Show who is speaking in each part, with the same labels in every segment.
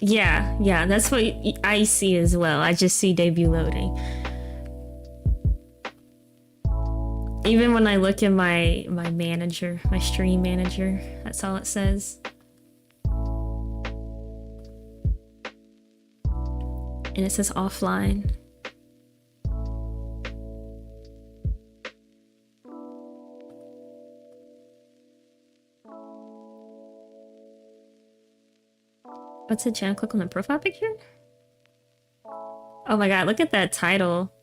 Speaker 1: Yeah, that's what I see as well. I just see debut loading. Even when I look at my manager, my stream manager, that's all it says. And it says offline. What's it, Jen? Click on the profile picture? Oh my god, look at that title.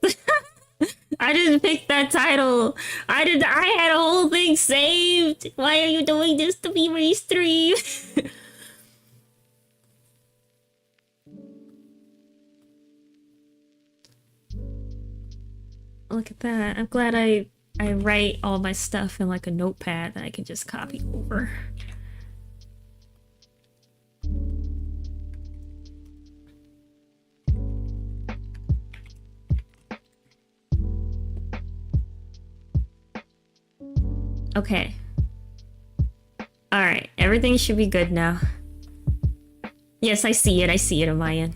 Speaker 1: I didn't pick that title. I had a whole thing saved. Why are you doing this to me, my stream? Look at that. I'm glad I write all my stuff in like a notepad that I can just copy over. Okay. Alright, everything should be good now. Yes, I see it on my end.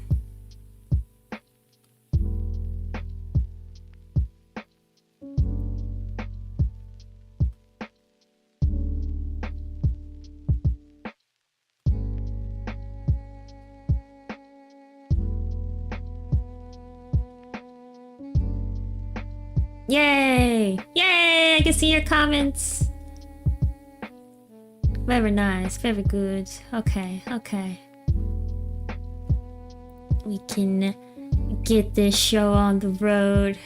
Speaker 1: Yay! Yay! I can see your comments. Very nice, very good. Okay. We can get this show on the road.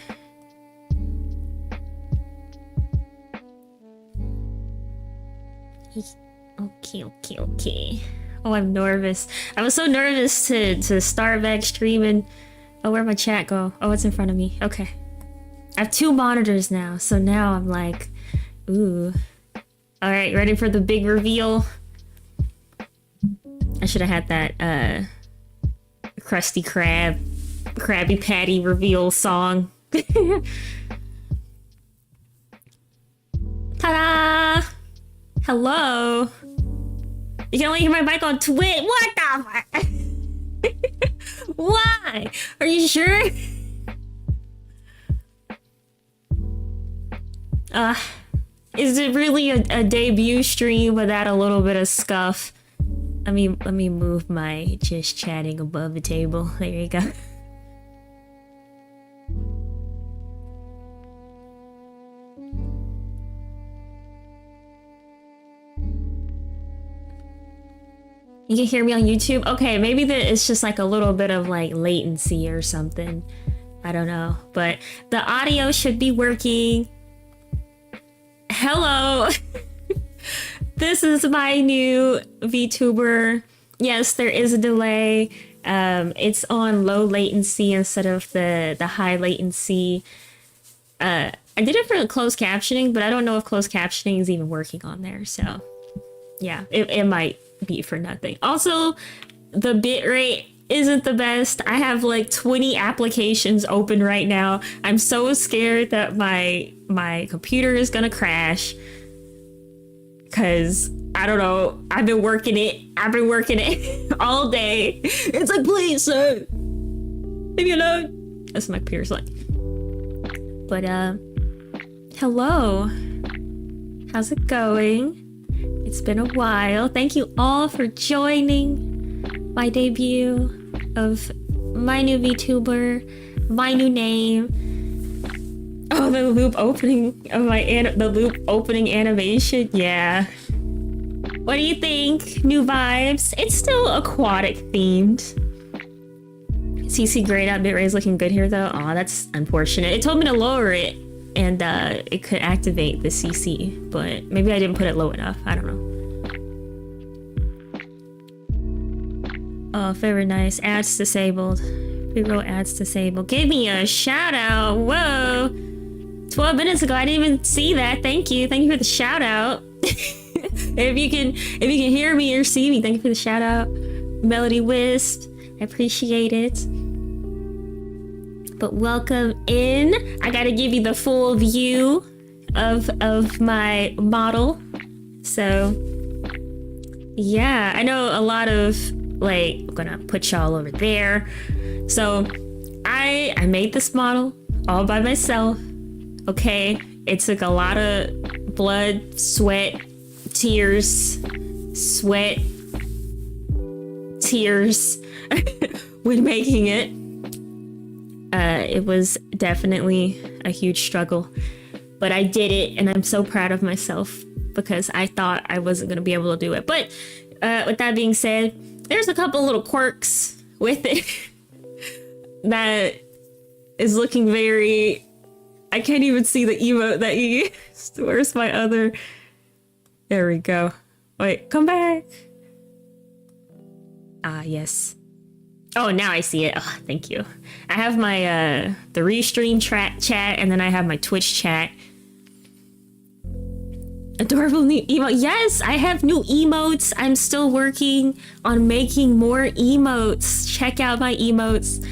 Speaker 1: Okay. Oh, I'm nervous. I was so nervous to start back streaming. Oh, where'd my chat go? Oh, it's in front of me. Okay. I have 2 monitors now, so now I'm like, ooh. Alright, ready for the big reveal? I should have had that, Krusty Krabby Patty reveal song. Ta-da! Hello! You can only hear my mic on Twitch. What the fuck? Why? Are you sure? Is it really a debut stream without a little bit of scuff? Let me move my just chatting above the table. There you go. You can hear me on YouTube? Okay, maybe it's just like a little bit of like latency or something. I don't know, but the audio should be working. Hello! This is my new VTuber. Yes, there is a delay. It's on low latency instead of the high latency. I did it for closed captioning, but I don't know if closed captioning is even working on there. So yeah, it might be for nothing. Also, the bitrate isn't the best. I have like 20 applications open right now. I'm so scared that my computer is gonna crash. Cause I don't know. I've been working it all day. It's like, please, sir, leave me alone. That's what my computer's like. But hello. How's it going? It's been a while. Thank you all for joining my debut of my new VTuber, my new name. Oh, the loop opening of the loop opening animation. Yeah. What do you think? New vibes? It's still aquatic themed. CC grayed out, bitrate is looking good here though. Oh, that's unfortunate. It told me to lower it and it could activate the CC, but maybe I didn't put it low enough. I don't know. Oh, very nice. Ads disabled. Pre-roll ads disabled. Give me a shout out. Whoa. 12 minutes ago, I didn't even see that. Thank you. Thank you for the shout out. if you can hear me or see me, thank you for the shout out. Melody Wisp. I appreciate it. But welcome in. I gotta give you the full view of my model. So yeah, I know a lot of Like, I'm gonna put y'all over there. So I made this model all by myself. Okay, it took a lot of blood, sweat, tears, when making it. It was definitely a huge struggle, but I did it, and I'm so proud of myself because I thought I wasn't gonna be able to do it. But with that being said, there's a couple little quirks with it that is looking very... I can't even see the emote that you used. Where's my other... There we go. Wait, come back. Ah, yes. Oh, now I see it. Oh, thank you. I have my the Restream chat, and then I have my Twitch chat. Adorable new emote. Yes, I have new emotes. I'm still working on making more emotes. Check out my emotes.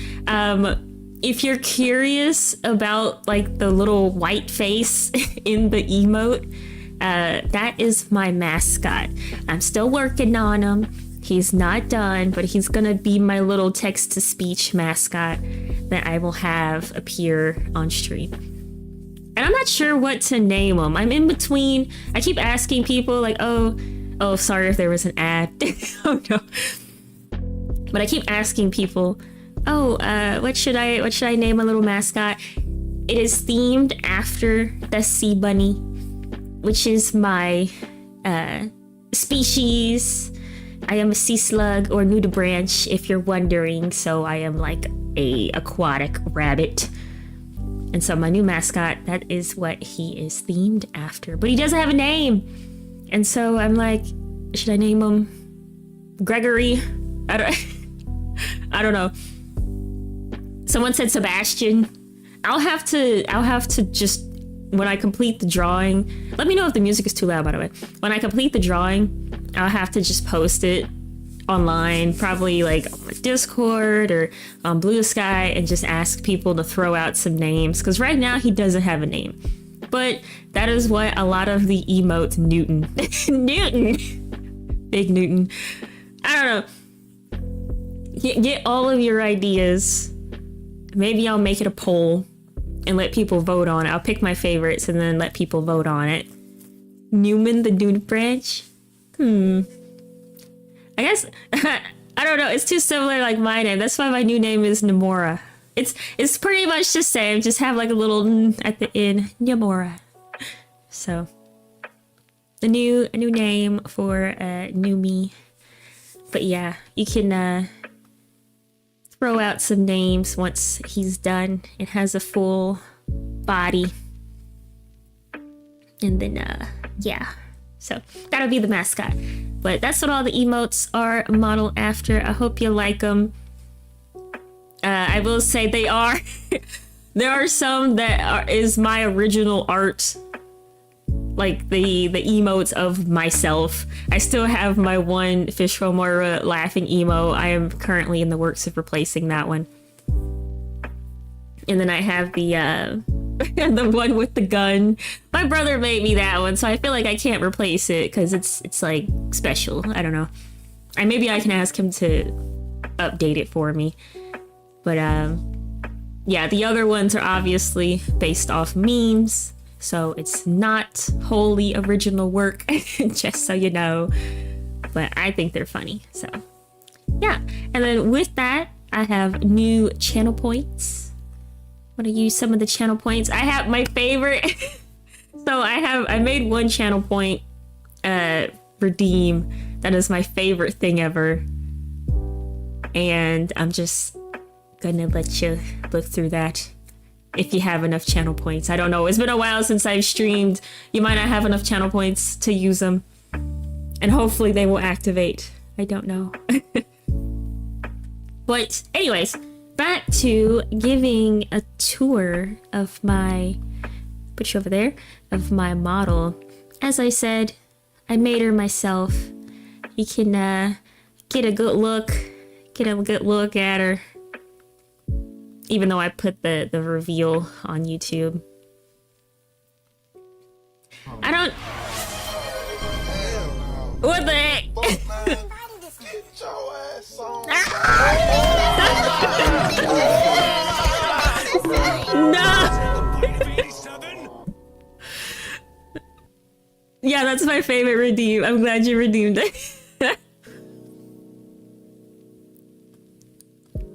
Speaker 1: If you're curious about like the little white face in the emote, that is my mascot. I'm still working on him. He's not done, but he's gonna be my little text-to-speech mascot that I will have appear on stream. And I'm not sure what to name him. I'm in between. I keep asking people like, oh, sorry if there was an ad. Oh no. But I keep asking people, what should I name a little mascot? It is themed after the sea bunny, which is my species. I am a sea slug or nudibranch, if you're wondering. So I am like a aquatic rabbit. And so my new mascot, that is what he is themed after. But he doesn't have a name. And so I'm like, should I name him Gregory? I don't know. Someone said Sebastian. I'll have to just, when I complete the drawing, let me know if the music is too loud, by the way. When I complete the drawing, I'll have to just post it online, probably like on my Discord or on Blue Sky, and just ask people to throw out some names. Because right now he doesn't have a name. But that is what a lot of the emotes, Newton. Big Newton. I don't know. Get all of your ideas. Maybe I'll make it a poll and let people vote on it. I'll pick my favorites and then let people vote on it. Newman the Nudibranch? I guess, I don't know, it's too similar like my name. That's why my new name is Nymoira. It's pretty much the same, just have like a little N at the end, Nymoira. So, a new name for new me. But yeah, you can throw out some names once he's done and has a full body. And then, yeah. So that'll be the mascot. But that's what all the emotes are modeled after. I hope you like them. I will say they are. There are some that is my original art. Like the emotes of myself. I still have my one FishGirlMoira laughing emo. I am currently in the works of replacing that one. And then I have the the one with the gun. My brother made me that one, so I feel like I can't replace it because it's like special. I don't know. Maybe I can ask him to update it for me. But yeah, the other ones are obviously based off memes, so it's not wholly original work, just so you know. But I think they're funny, so yeah. And then with that, I have new channel points. I'm gonna use some of the channel points. I have my favorite. So I made one channel point redeem. That is my favorite thing ever. And I'm just gonna let you look through that if you have enough channel points. I don't know. It's been a while since I've streamed. You might not have enough channel points to use them. And hopefully they will activate. I don't know. But anyways, back to giving a tour of my, put you over there, of my model. As I said, I made her myself. You can get a good look at her. Even though I put the reveal on YouTube. I don't... What the heck? No! Yeah, that's my favorite redeem. I'm glad you redeemed it.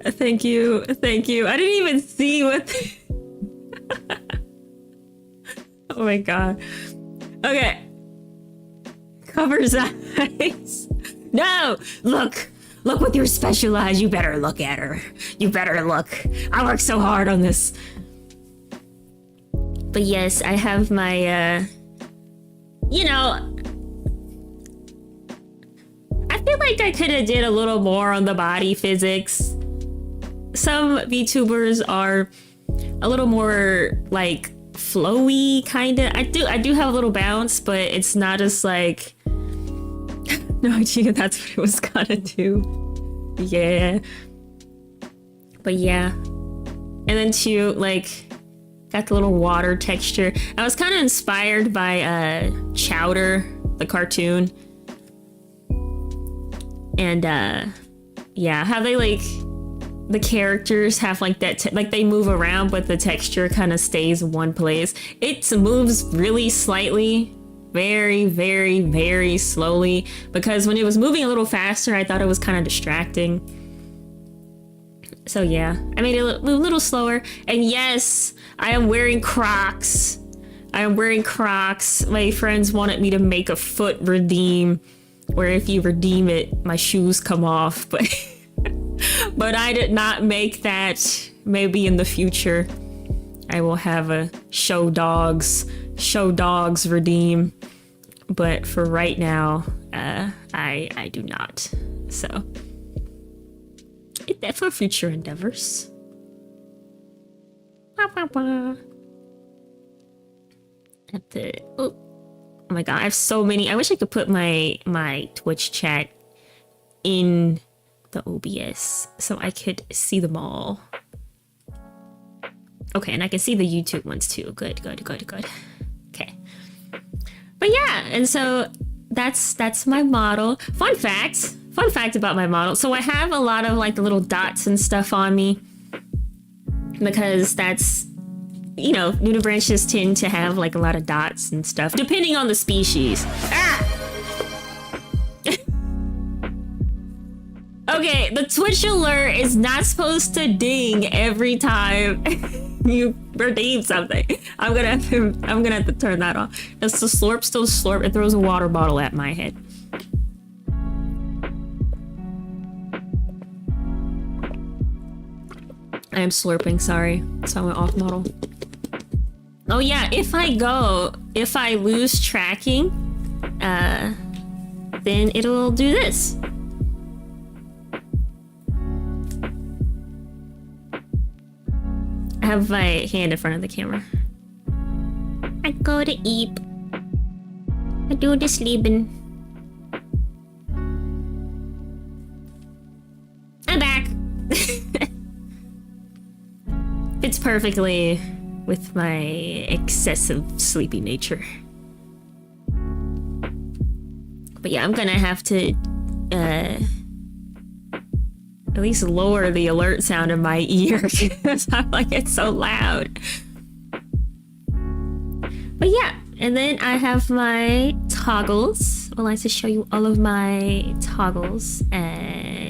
Speaker 1: Thank you. Thank you. I didn't even see what... Oh my god. Okay. Covers eyes. No! Look! Look with your special eyes. You better look at her. You better look. I worked so hard on this. But yes, I have my, you know... I feel like I could have did a little more on the body physics. Some VTubers are a little more, like, flowy, kinda. I do have a little bounce, but it's not as, like... No idea that's what it was gonna do. Yeah. But yeah. And then too, like, got the little water texture. I was kind of inspired by Chowder, the cartoon. And yeah, how they like the characters have like that, like they move around, but the texture kind of stays in one place. It moves really slightly. Very, very, very slowly, because when it was moving a little faster, I thought it was kind of distracting. So yeah, I made it a little slower. And yes, I am wearing Crocs. I am wearing Crocs. My friends wanted me to make a foot redeem, where if you redeem it, my shoes come off. But but I did not make that. Maybe in the future, I will have a show dogs redeem, but for right now I do not, so for future endeavors. At the oh my god, I have so many. I wish I could put my Twitch chat in the OBS so I could see them all. Okay, and I can see the YouTube ones too. Good. Okay. But yeah, and so that's my model. Fun fact about my model. So I have a lot of like the little dots and stuff on me, because that's, you know, nudibranchs tend to have like a lot of dots and stuff, depending on the species. Ah! Okay, the Twitch alert is not supposed to ding every time you redeem something. I'm gonna have to turn that off. It's the slurp, still slurp. It throws a water bottle at my head. I am slurping, sorry. So I went off model. Oh yeah, if I lose tracking, then it'll do this. I have my hand in front of the camera. I go to eat. I do the sleeping. I'm back. Fits perfectly with my excessive sleepy nature. But yeah, I'm gonna have to at least lower the alert sound in my ear, because I'm like, it's so loud. But yeah, and then I have my toggles. I'd like to show you all of my toggles. Yeah.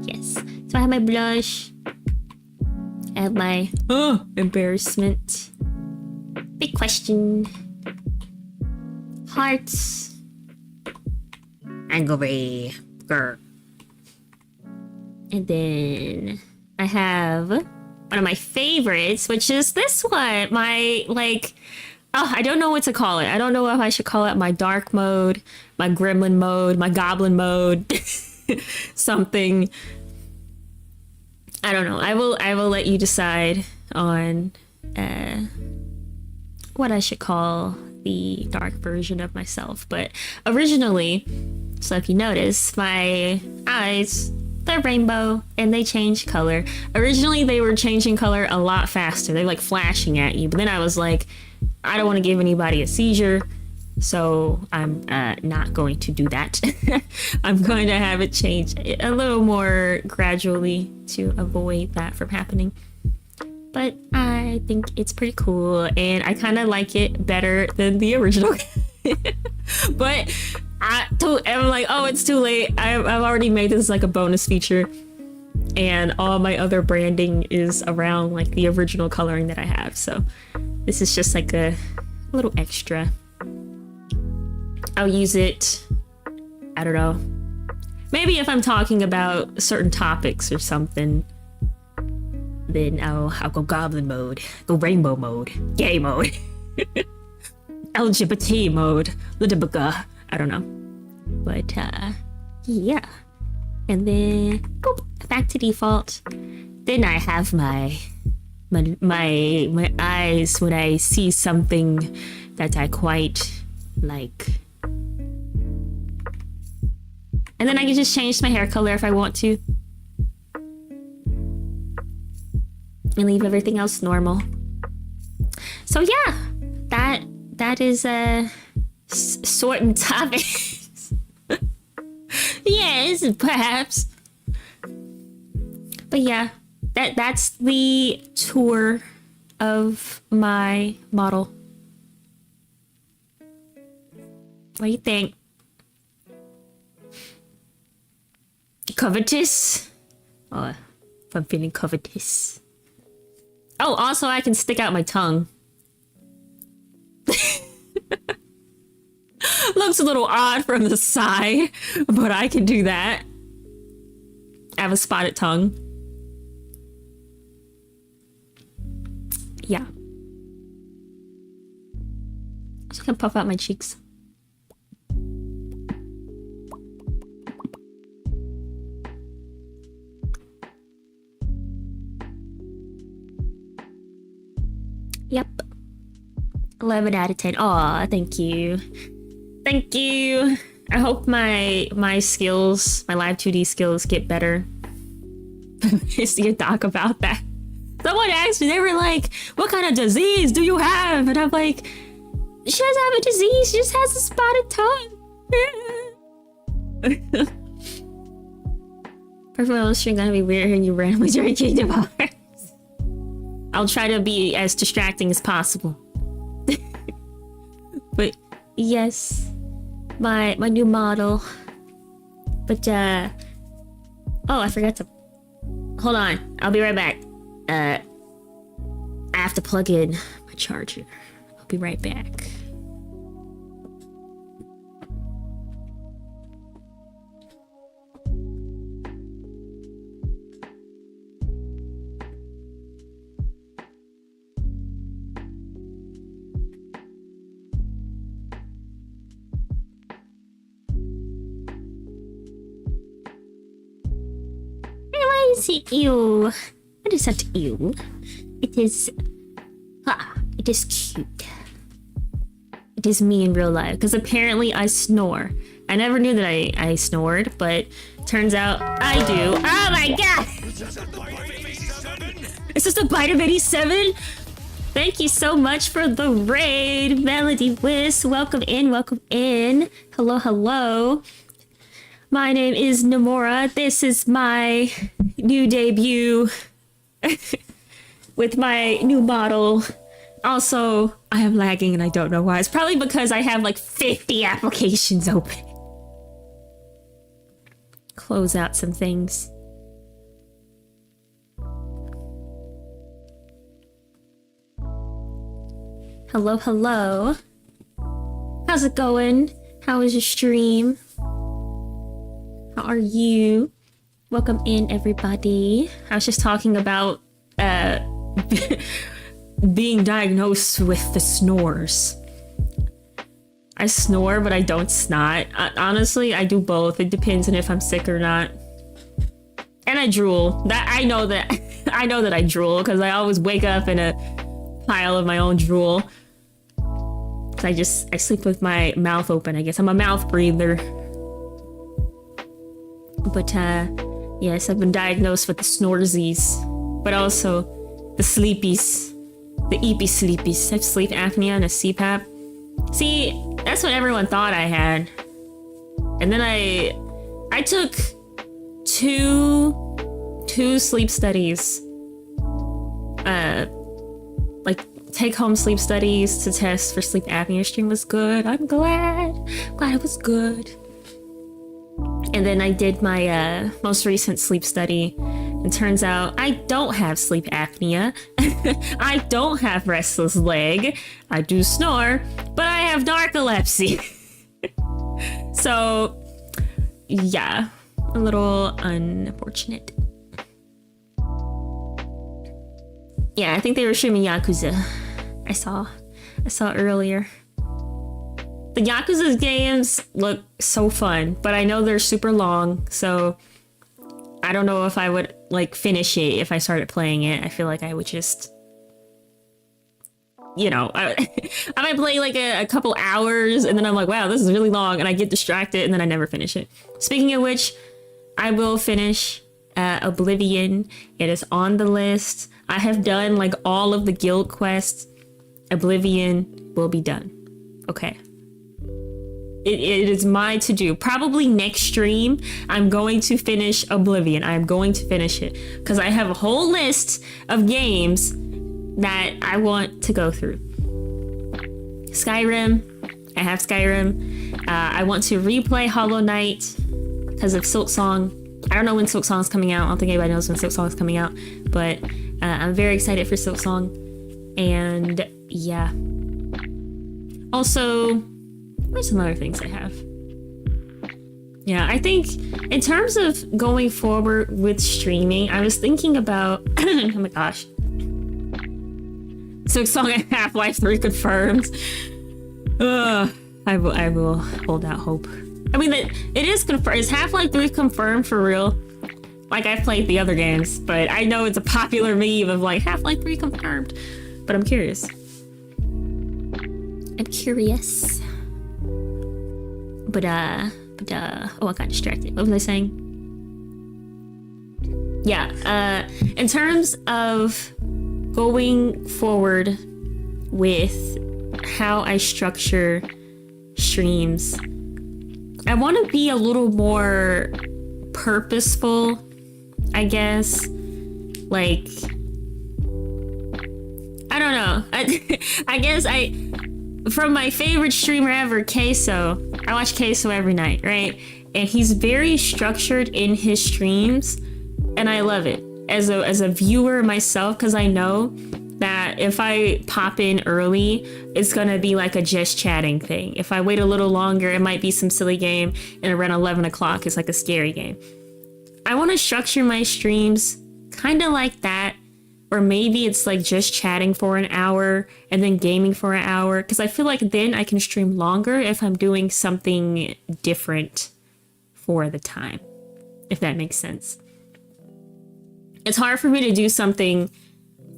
Speaker 1: Yes. So I have my blush. I have my embarrassment. Big question. Hearts. Angry girl. And then I have one of my favorites, which is this one. My, like, oh, I don't know what to call it. I don't know if I should call it my dark mode, my gremlin mode, my goblin mode, something. I don't know. I will let you decide on what I should call the dark version of myself. But originally, so if you notice, my eyes, they're rainbow and they change color. Originally, they were changing color a lot faster. They're like flashing at you. But then I was like, I don't want to give anybody a seizure. So I'm not going to do that. I'm going to have it change a little more gradually to avoid that from happening. But I think it's pretty cool, and I kind of like it better than the original. But I'm like, oh, it's too late. I've already made this like a bonus feature, and all my other branding is around like the original coloring that I have. So this is just like a little extra. I'll use it, I don't know, maybe if I'm talking about certain topics or something, then I'll go goblin mode, go rainbow mode, gay mode, LGBT mode, Lidibaga, I don't know. But yeah. And then boop, back to default. Then I have my eyes when I see something that I quite like. And then I can just change my hair color if I want to. And leave everything else normal. So yeah, that is sorting topics. Yes, perhaps. But yeah, that's the tour of my model. What do you think? Covetous? Oh, if I'm feeling covetous. Oh, also I can stick out my tongue. Looks a little odd from the side, but I can do that. I have a spotted tongue. Yeah. I'm just gonna puff out my cheeks. Yep. 11 out of 10. Aw, thank you. Thank you. I hope my skills, my live 2D skills get better. I see a doc about that. Someone asked me, they were like, what kind of disease do you have? And I'm like, she doesn't have a disease, she just has a spotted tongue. Perfect on the stream gonna be weird hearing you randomly during Kingdom Hearts. I'll try to be as distracting as possible. But yes, my new model. But oh, I forgot to hold on. I'll be right back. I have to plug in my charger. I'll be right back. Is it you? It is not you. It is it is cute. It is me in real life, because apparently I snore. I never knew that I snored, but turns out I do. Oh my god! Is this a bite of 87? Thank you so much for the raid, Melody Wiss. Welcome in, welcome in. Hello, hello. My name is Nymoira. This is my new debut with my new model. Also, I am lagging and I don't know why. It's probably because I have like 50 applications open. Close out some things. Hello, hello. How's it going? How was your stream? How are you? Welcome in, everybody. I was just talking about being diagnosed with the snores. I snore, but I don't snot. Honestly, I do both. It depends on if I'm sick or not. And I drool. I know that I drool because I always wake up in a pile of my own drool. I sleep with my mouth open. I guess I'm a mouth breather. But yes, I've been diagnosed with the snoresies, but also the sleepies, the eepy sleepies. I have sleep apnea and a CPAP. See, that's what everyone thought I had. And then I took two sleep studies. Like take-home sleep studies to test for sleep apnea. Stream was good. I'm glad it was good. And then I did my most recent sleep study. And turns out I don't have sleep apnea. I don't have restless leg. I do snore, but I have narcolepsy. So, yeah, a little unfortunate. Yeah, I think they were streaming Yakuza. I saw earlier. The Yakuza games look so fun, but I know they're super long, so I don't know if I would like finish it if I started playing it. I feel like I would just, you know, I might play like a couple hours and then I'm like, wow, this is really long, and I get distracted and then I never finish it. Speaking of which, I will finish Oblivion. It is on the list. I have done like all of the guild quests. Oblivion will be done. Okay. It is my to-do. Probably next stream, I'm going to finish Oblivion. I'm going to finish it because I have a whole list of games that I want to go through. Skyrim. I have Skyrim. I want to replay Hollow Knight because of Silksong. I don't know when Silksong's coming out. I don't think anybody knows when Silksong is coming out, but I'm very excited for Silksong. And yeah. Also, there's some other things I have. Yeah, I think in terms of going forward with streaming, I was thinking about, oh my gosh. Silksong and Half-Life 3 confirmed. I will hold out hope. I mean, it is confirmed. Is Half-Life 3 confirmed for real? Like, I've played the other games, but I know it's a popular meme of like, Half-Life 3 confirmed. But I'm curious. I'm curious. But oh, I got distracted. What was I saying? Yeah, in terms of going forward with how I structure streams, I want to be a little more purposeful, I guess. Like, I don't know. I guess from my favorite streamer ever, Queso. I watch Queso every night, right? And he's very structured in his streams, and I love it. As a viewer myself, because I know that if I pop in early, it's gonna be like a just chatting thing. If I wait a little longer, it might be some silly game, and around 11 o'clock, it's like a scary game. I want to structure my streams kind of like that. Or maybe it's like just chatting for an hour and then gaming for an hour. Because I feel like then I can stream longer if I'm doing something different for the time. If that makes sense. It's hard for me to do something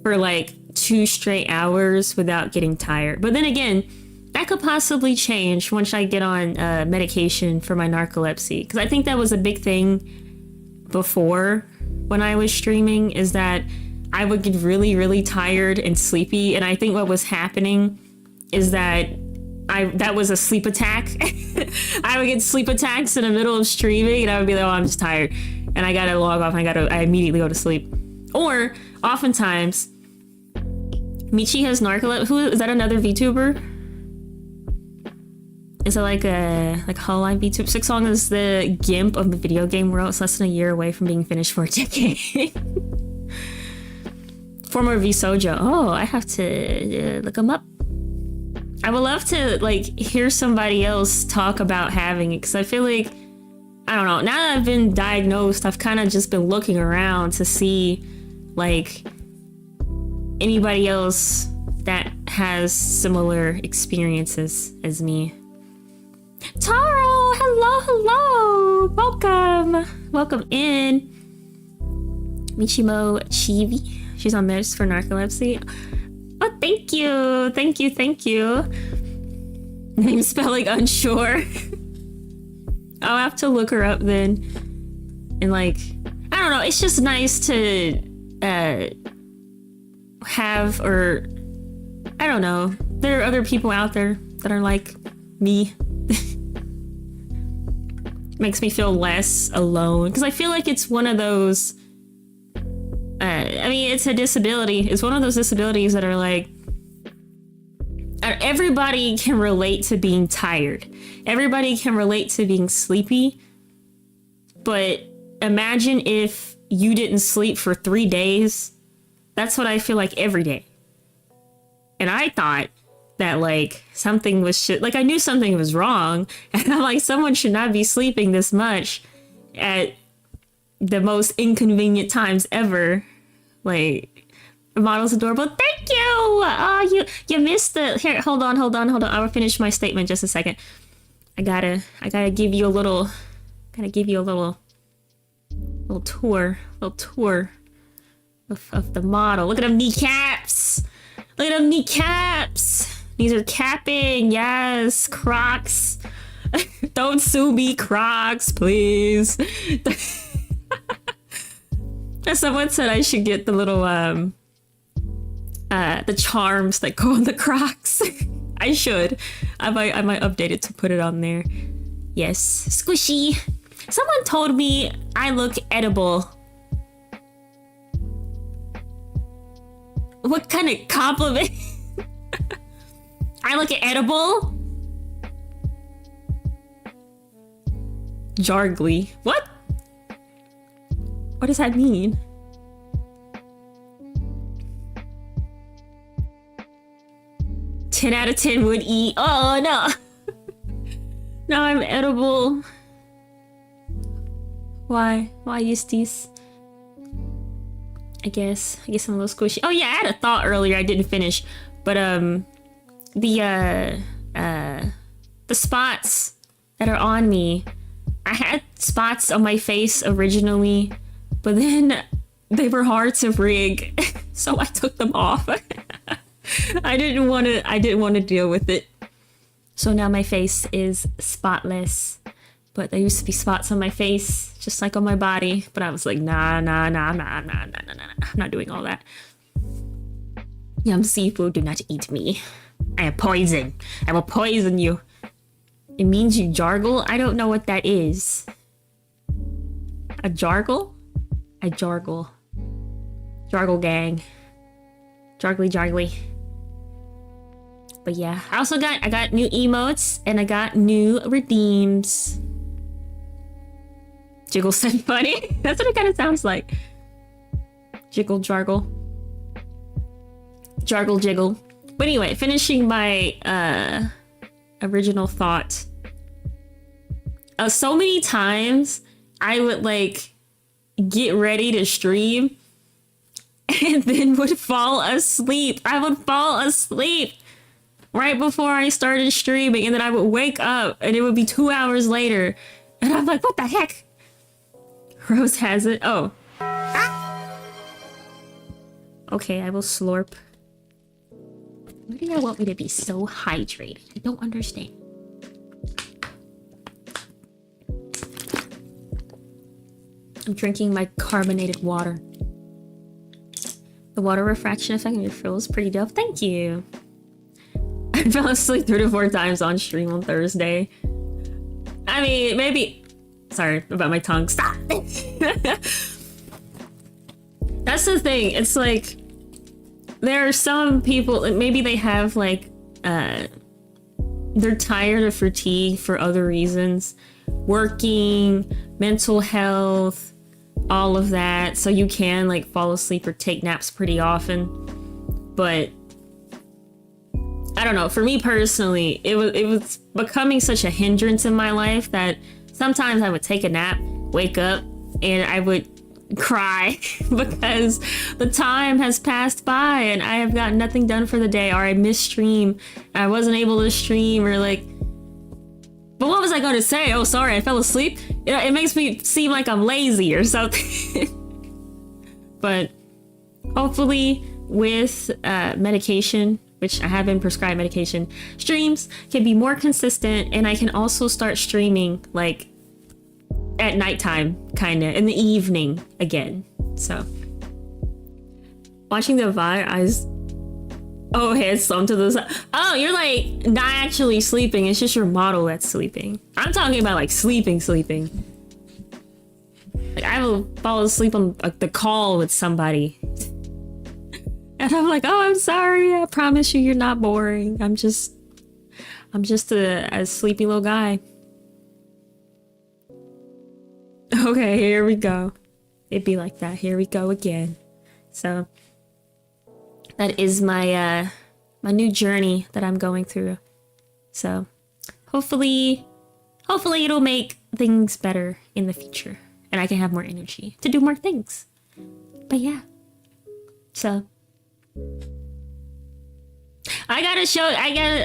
Speaker 1: for like 2 straight hours without getting tired. But then again, that could possibly change once I get on medication for my narcolepsy. Because I think that was a big thing before when I was streaming, is that I would get really, really tired and sleepy. And I think what was happening is that that was a sleep attack. I would get sleep attacks in the middle of streaming and I would be like, oh, I'm just tired. And I gotta log off and I immediately go to sleep. Or oftentimes, Michi has narcolepsy. Who is that? Another VTuber? Is it like a Hololive VTuber? Silksong is the GIMP of the video game world. It's less than a year away from being finished for a decade. Former VSojo. Oh, I have to look him up. I would love to like hear somebody else talk about having it, because I feel like, I don't know, now that I've been diagnosed, I've kind of just been looking around to see like anybody else that has similar experiences as me. Taro, hello, welcome in. Michimo Chibi. She's on meds for narcolepsy. Oh, thank you. Name spelling unsure. I'll have to look her up then. And like, I don't know, it's just nice to have, or I don't know, there are other people out there that are like me. Makes me feel less alone, because I feel like it's one of those I mean, it's a disability. It's one of those disabilities that are like, everybody can relate to being tired. Everybody can relate to being sleepy. But imagine if you didn't sleep for 3 days. That's what I feel like every day. And I thought that like something was shit. Like I knew something was wrong. And I'm like, someone should not be sleeping this much at the most inconvenient times ever. Like, the model's adorable. Thank you. Oh, you missed the. Here, hold on. I will finish my statement just a second. I gotta give you a little. Little tour of the model. Look at them kneecaps. These are capping. Yes, Crocs. Don't sue me, Crocs, please. Someone said I should get the little the charms that go on the Crocs. I should. I might update it to put it on there. Yes, squishy. Someone told me I look edible. What kind of compliment? I look edible? Jargly. What? What does that mean? Ten out of 10 would eat. Oh no. Now I'm edible. Why is this? I guess I'm a little squishy. Oh yeah, I had a thought earlier I didn't finish. But the spots that are on me, I had spots on my face originally, but then they were hard to rig, so I took them off. I didn't want to deal with it. So now my face is spotless. But there used to be spots on my face, just like on my body. But I was like, nah, I'm not doing all that. Yum seafood, do not eat me. I am poison. I will poison you. It means you jargle? I don't know what that is. A jargle? I jargle. Jargle gang. Jargly. But yeah, I got new emotes and I got new redeems. Jiggle said funny. That's what it kind of sounds like. Jiggle, jargle. Jargle, jiggle. But anyway, finishing my original thought. So many times I would like get ready to stream and then would fall asleep. I would fall asleep right before I started streaming, and then I would wake up and it would be 2 hours later and I'm like, what the heck? Rose has it. Oh. Okay, I will slurp. Why do y'all want me to be so hydrated? I don't understand. I'm drinking my carbonated water. The water refraction effect on your frill is pretty dope. Thank you. I fell asleep 3 to 4 times on stream on Thursday. I mean, maybe... Sorry about my tongue. Stop! That's the thing. It's like... There are some people... Maybe they have like... They're tired or fatigued for other reasons. Working, mental health, all of that. So you can like fall asleep or take naps pretty often. But... I don't know. For me personally, it was becoming such a hindrance in my life that sometimes I would take a nap, wake up, and I would cry because the time has passed by and I have got nothing done for the day, or I missed stream. I wasn't able to stream, or like, but what was I going to say? Oh, sorry, I fell asleep. It makes me seem like I'm lazy or something. But hopefully with medication, which I have been prescribed medication, streams can be more consistent, and I can also start streaming like at nighttime, kind of in the evening again. So watching the Vi eyes Oh, head slumped to the side. Oh, you're like not actually sleeping. It's just your model that's sleeping. I'm talking about like sleeping. Like I will fall asleep on like the call with somebody. And I'm like, oh, I'm sorry. I promise you, you're not boring. I'm just a sleepy little guy. Okay, here we go. It'd be like that. Here we go again. So that is my my new journey that I'm going through. So hopefully it'll make things better in the future, and I can have more energy to do more things. But yeah. So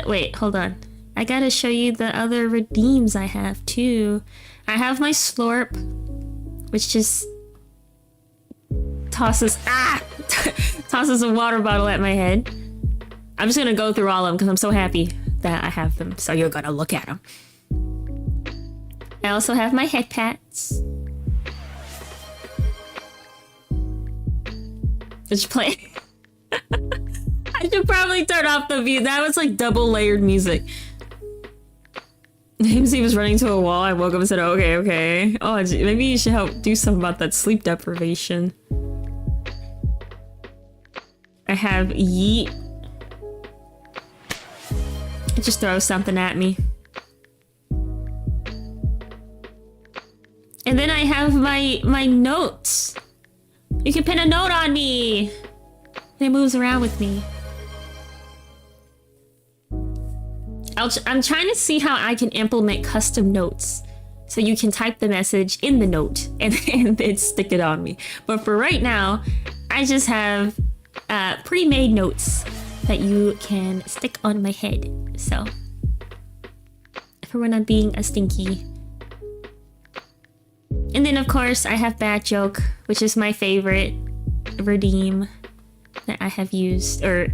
Speaker 1: wait, hold on. I gotta show you the other redeems I have too. I have my Slurp, which just tosses a water bottle at my head. I'm just gonna go through all of them because I'm so happy that I have them. So you're gonna look at them. I also have my head pats. Just play. I should probably turn off the view. That was like double layered music. He was running to a wall. I woke up and said, okay. Oh, maybe you should help do something about that sleep deprivation. I have Yeet. It just throws something at me. And then I have my notes. You can pin a note on me. And it moves around with me. I'm trying to see how I can implement custom notes. So you can type the message in the note and then stick it on me. But for right now, I just have pre-made notes that you can stick on my head. So for when I'm being a stinky. And then of course I have Bad Joke, which is my favorite redeem that I have used. Or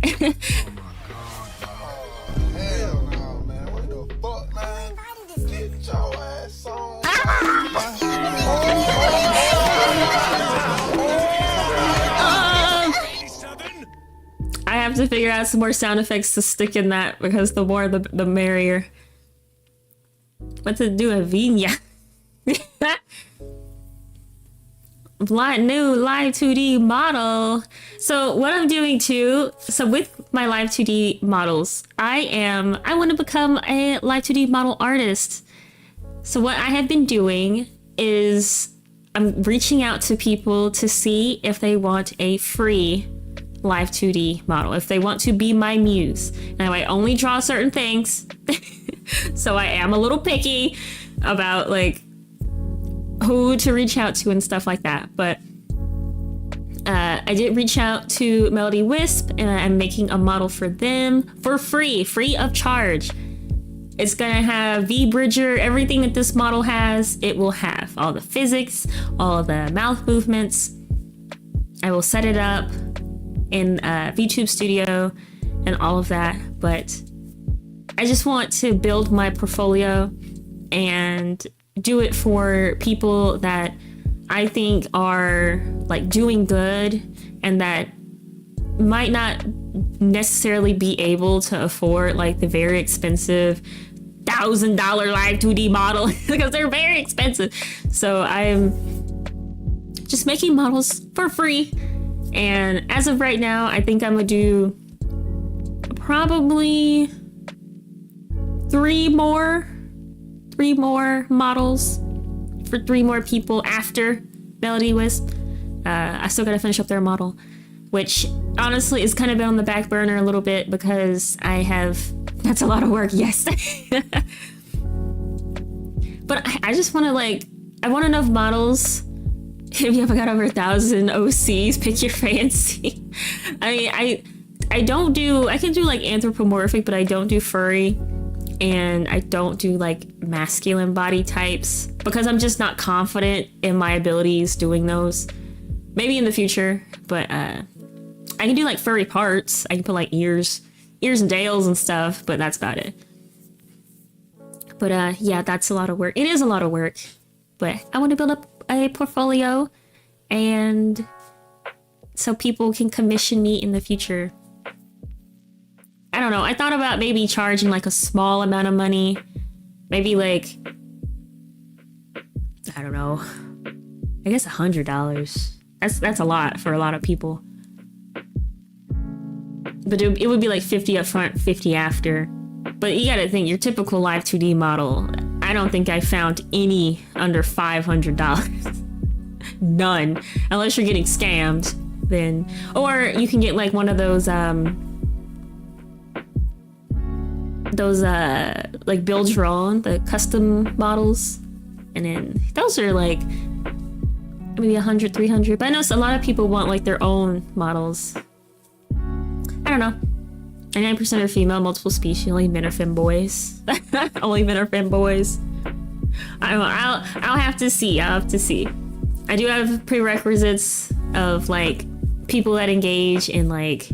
Speaker 1: I have to figure out some more sound effects to stick in that, because the more the merrier. What to do a Vina? New live 2D model. So what I'm doing too, so with my live 2D models, I want to become a live 2D model artist. So what I have been doing is I'm reaching out to people to see if they want a free live 2D model, if they want to be my muse. Now I only draw certain things, so I am a little picky about like who to reach out to and stuff like that. But I did reach out to Melody Wisp, and I'm making a model for them for free of charge. It's gonna have V-Bridger, everything that this model has. It will have all the physics, all the mouth movements. I will set it up in VTube Studio and all of that, but I just want to build my portfolio and do it for people that I think are like doing good and that might not necessarily be able to afford like the very expensive $1,000 live 2D model because they're very expensive. So I'm just making models for free. And as of right now, I think I'm gonna do probably three more models for 3 more people after Melody Wisp. I still gotta finish up their model, which honestly is kind of been on the back burner a little bit because that's a lot of work, yes. But I just want to I want enough models. If you haven't got over 1,000 OCs, pick your fancy. I mean, I don't do, I can do like anthropomorphic, but I don't do furry. And I don't do like masculine body types because I'm just not confident in my abilities doing those. Maybe in the future, but I can do like furry parts. I can put like ears and tails and stuff, but that's about it. But yeah, that's a lot of work. It is a lot of work, but I want to build up a portfolio and so people can commission me in the future. don't know. I thought about maybe charging like a small amount of money. Maybe like, I don't know. I guess $100. That's a lot for a lot of people. But it would be like 50 up front, 50 after. But you gotta think, your typical live 2D model, I don't think I found any under $500. None. Unless you're getting scammed, then. Or you can get like one of those like build your own, the custom models. And then those are like maybe 100, 300. But I know a lot of people want like their own models. I don't know. 99% are female, multiple species, only men are femboys. Only men are femboys. I'll have to see. I'll have to see. I do have prerequisites of like people that engage in like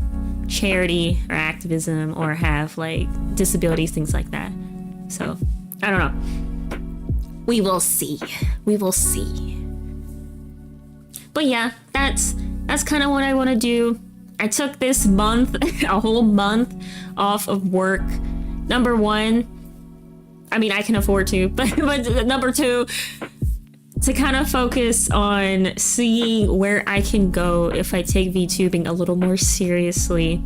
Speaker 1: charity or activism or have like disabilities, things like that. So I don't know. We will see. We will see. But yeah, that's kind of what I want to do. I took this month, a whole month off of work. Number one, I mean, I can afford to, but number two, to kind of focus on seeing where I can go if I take VTubing a little more seriously.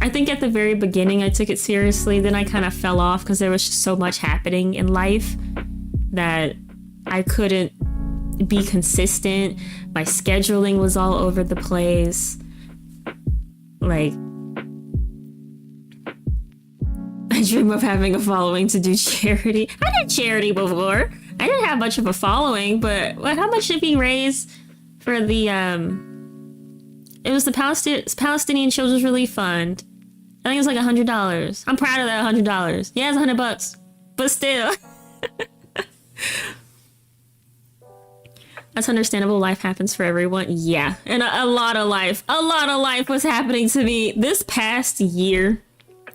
Speaker 1: I think at the very beginning I took it seriously, then I kind of fell off because there was just so much happening in life that I couldn't be consistent. My scheduling was all over the place. Like, I dream of having a following to do charity. I did charity before. I didn't have much of a following, but how much did we raise for the, it was the Palestinian Children's Relief Fund. I think it was like $100. I'm proud of that $100. Yeah, it's $100, but still. That's understandable. Life happens for everyone. Yeah. And a lot of life was happening to me this past year.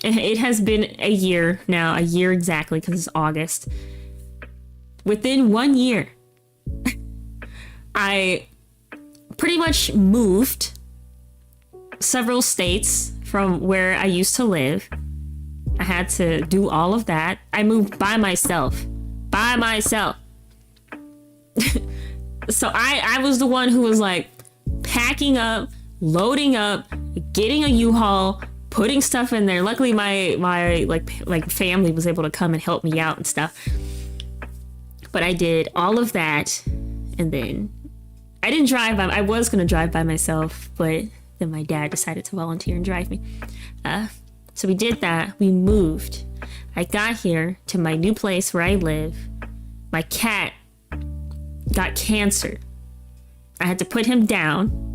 Speaker 1: It has been a year now, a year exactly, because it's August. Within 1 year, I pretty much moved several states from where I used to live. I had to do all of that. I moved by myself. So I was the one who was like packing up, loading up, getting a U-Haul, putting stuff in there. Luckily my like family was able to come and help me out and stuff. But I did all of that, and then I didn't drive. I was gonna drive by myself, but then my dad decided to volunteer and drive me. So we did that. We moved. I got here to my new place where I live. My cat got cancer. I had to put him down.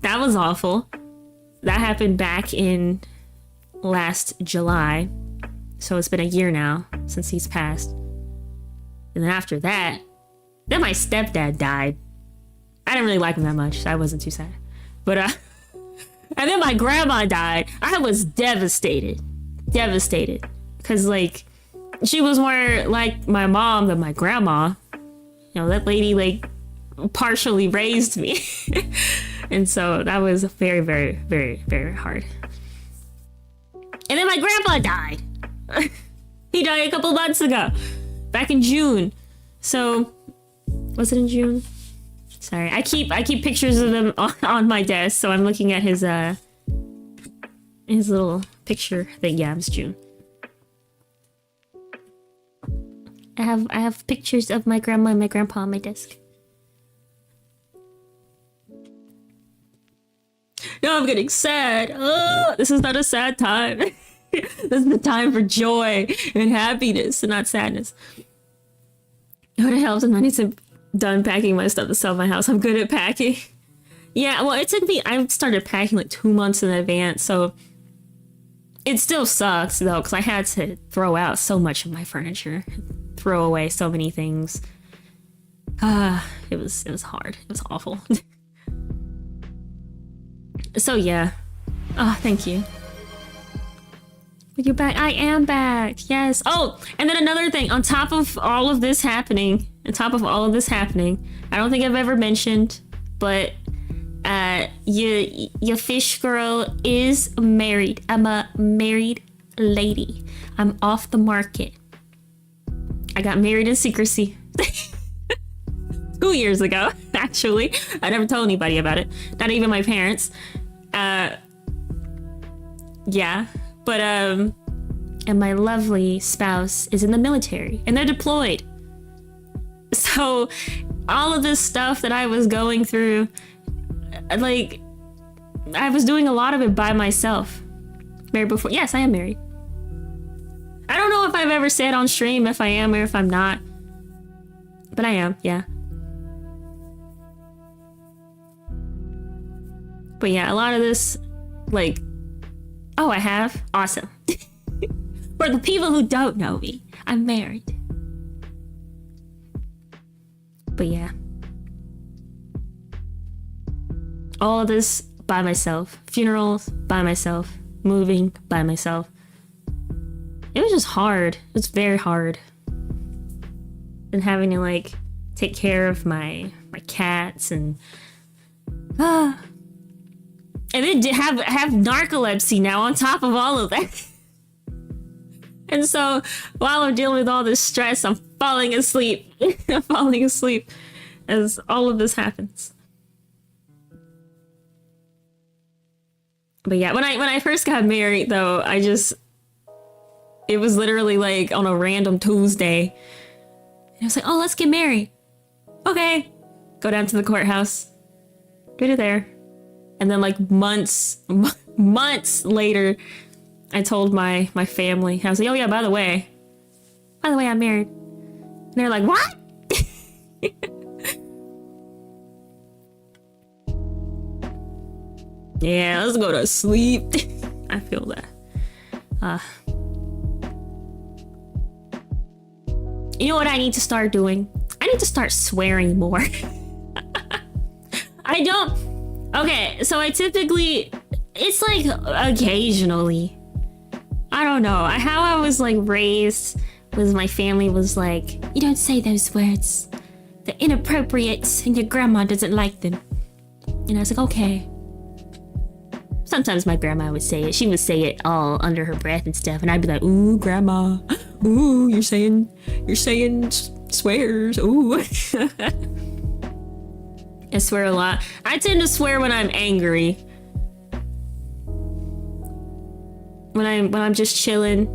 Speaker 1: That was awful. That happened back in last July. So it's been a year now since he's passed. And then after that, then my stepdad died. I didn't really like him that much, so I wasn't too sad. But and then my grandma died. I was devastated. Because like, she was more like my mom than my grandma. You know, that lady like partially raised me. And so that was very, very, very, very hard. And then my grandpa died. He died a couple months ago, back in June. So, was it in June? Sorry, I keep pictures of him on my desk, so I'm looking at his little picture thing. Yeah, it was June. I have pictures of my grandma and my grandpa on my desk. No, I'm getting sad. Oh, this is not a sad time. This is the time for joy and happiness and not sadness. It would have helped if I need to done packing my stuff to sell my house. I'm good at packing. Yeah, well, it took me, I started packing like 2 months in advance, so it still sucks though, because I had to throw out so much of my furniture, throw away so many things. It was hard. It was awful. So yeah. Oh, thank you. You're back. I am back. Yes. Oh, and then another thing, on top of all of this happening, I don't think I've ever mentioned, but your fish girl is married. I'm a married lady. I'm off the market. I got married in secrecy 2 years ago, actually. I never told anybody about it. Not even my parents. Yeah. But, and my lovely spouse is in the military and they're deployed. So all of this stuff that I was going through, like, I was doing a lot of it by myself. Married before. Yes, I am married. I don't know if I've ever said on stream if I am or if I'm not. But I am, yeah. But yeah, a lot of this, like, oh, I have? Awesome. For the people who don't know me, I'm married. But yeah. All of this by myself. Funerals by myself. Moving by myself. It was just hard. It was very hard. And having to like take care of my cats and and then have narcolepsy now on top of all of that. And so while I'm dealing with all this stress, I'm falling asleep. I'm falling asleep as all of this happens. But yeah, when I first got married though, it was literally like on a random Tuesday. And I was like, oh, let's get married. Okay. Go down to the courthouse. Did it there. And then like months later, I told my family. I was like, oh yeah, by the way, I'm married. And they're like, what? Yeah, let's go to sleep. I feel that. You know what I need to start doing? I need to start swearing more. I don't. Okay, so I typically, it's like occasionally. I don't know. How I was like raised with my family was like, you don't say those words. They're inappropriate and your grandma doesn't like them. And I was like, okay. Sometimes my grandma would say it. She would say it all under her breath and stuff. And I'd be like, ooh, grandma. Ooh, you're saying swears. Ooh. I swear a lot. I tend to swear when I'm angry. When I'm just chilling.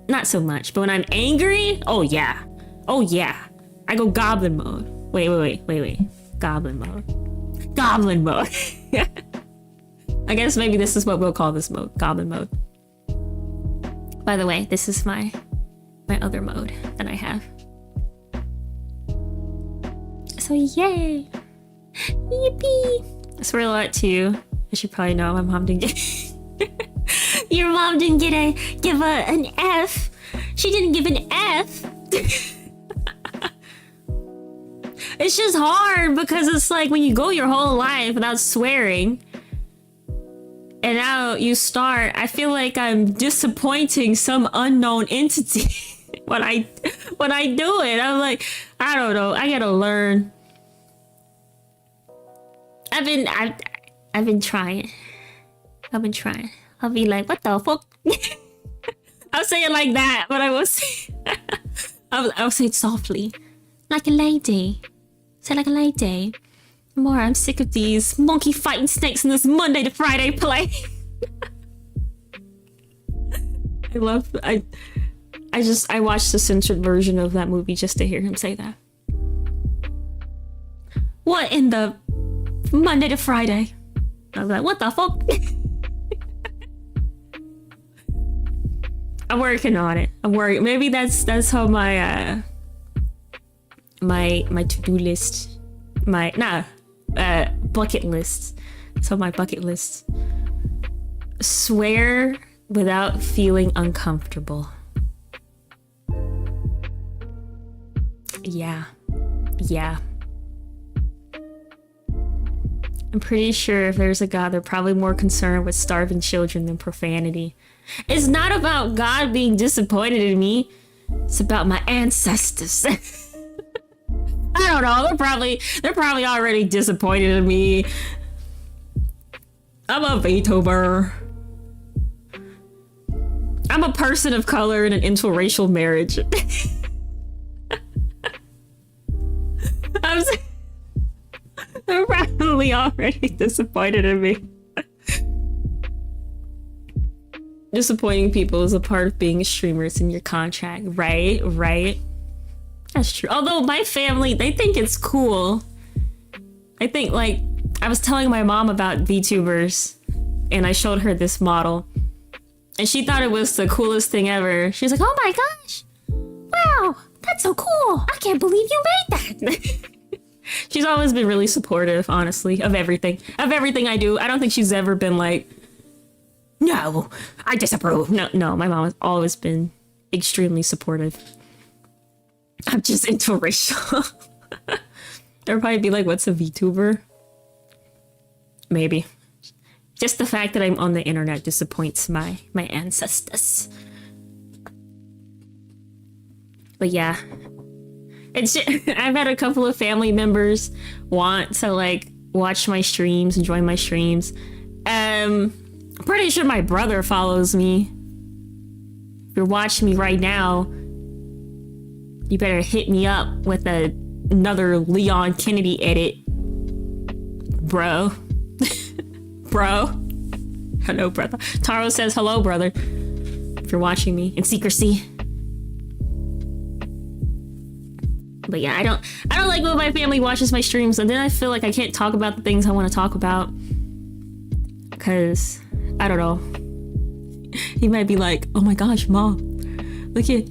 Speaker 1: Not so much, but when I'm angry, oh yeah. Oh yeah. I go goblin mode. Wait. Goblin mode. I guess maybe this is what we'll call this mode. Goblin mode. By the way, this is my other mode that I have. So yay! Yippee! I swear a lot too. As you probably know, my mom didn't get your mom didn't give an F. She didn't give an F. It's just hard because it's like when you go your whole life without swearing, and now you start, I feel like I'm disappointing some unknown entity when I do it. I'm like, I don't know. I gotta learn. I've been trying. I'll be like, what the fuck? I'll say it like that, but I will say I'll say it softly. Like a lady. Say like a lady. More, I'm sick of these monkey fighting snakes in this Monday to Friday play. I watched the censored version of that movie just to hear him say that. What in the Monday to Friday? I was like, what the fuck? I'm working on it. Maybe that's how my my to-do list, bucket list. So my bucket list. Swear without feeling uncomfortable. Yeah. I'm pretty sure if there's a God, they're probably more concerned with starving children than profanity. It's not about God being disappointed in me. It's about my ancestors. I don't know. They're probably already disappointed in me. I'm a VTuber. I'm a person of color in an interracial marriage. They're probably already disappointed in me. Disappointing people is a part of being a streamer. It's in your contract, right? Right. That's true. Although my family, they think it's cool. I think, like, I was telling my mom about VTubers, and I showed her this model, and she thought it was the coolest thing ever. She was like, "Oh my gosh, wow, that's so cool! I can't believe you made that." She's always been really supportive, honestly, of everything I do. I don't think she's ever been like, "No, I disapprove." No, my mom has always been extremely supportive. I'm just interracial. They'll probably be like, "What's a VTuber?" Maybe. Just the fact that I'm on the internet disappoints my ancestors. But yeah. I've had a couple of family members want to, like, watch my streams and join my streams. I'm pretty sure my brother follows me. If you're watching me right now, you better hit me up with another Leon Kennedy edit. Bro. Bro. Hello, brother. Taro says hello, brother. If you're watching me in secrecy. But yeah, I don't like when my family watches my streams, and then I feel like I can't talk about the things I want to talk about. Cause I don't know. He might be like, "Oh my gosh, mom, look at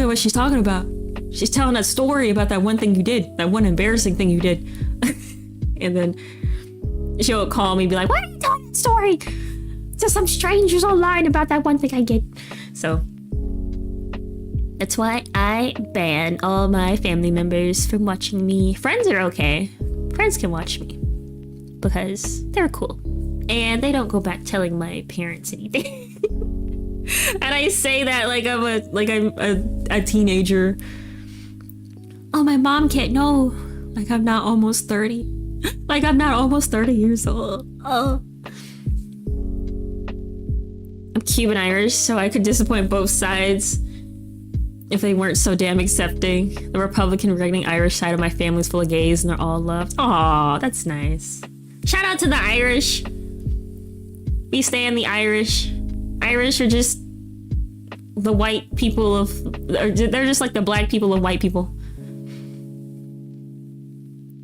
Speaker 1: what she's talking about. She's telling that story about that one thing you did, that one embarrassing thing you did." And then she'll call me and be like, "Why are you telling that story to some strangers online about that one thing I did?" So that's why I ban all my family members from watching me. Friends are okay. Friends can watch me because they're cool. And they don't go back telling my parents anything. And I say that like I'm a teenager. Oh, my mom can't know. Like I'm not almost 30. Like I'm not almost 30 years old. Oh. I'm Cuban Irish, so I could disappoint both sides if they weren't so damn accepting. The Republican regarding Irish side of my family's full of gays and they're all loved. Aw, that's nice. Shout out to the Irish. We stand the Irish. Irish are just the white people of... They're just like the black people of white people.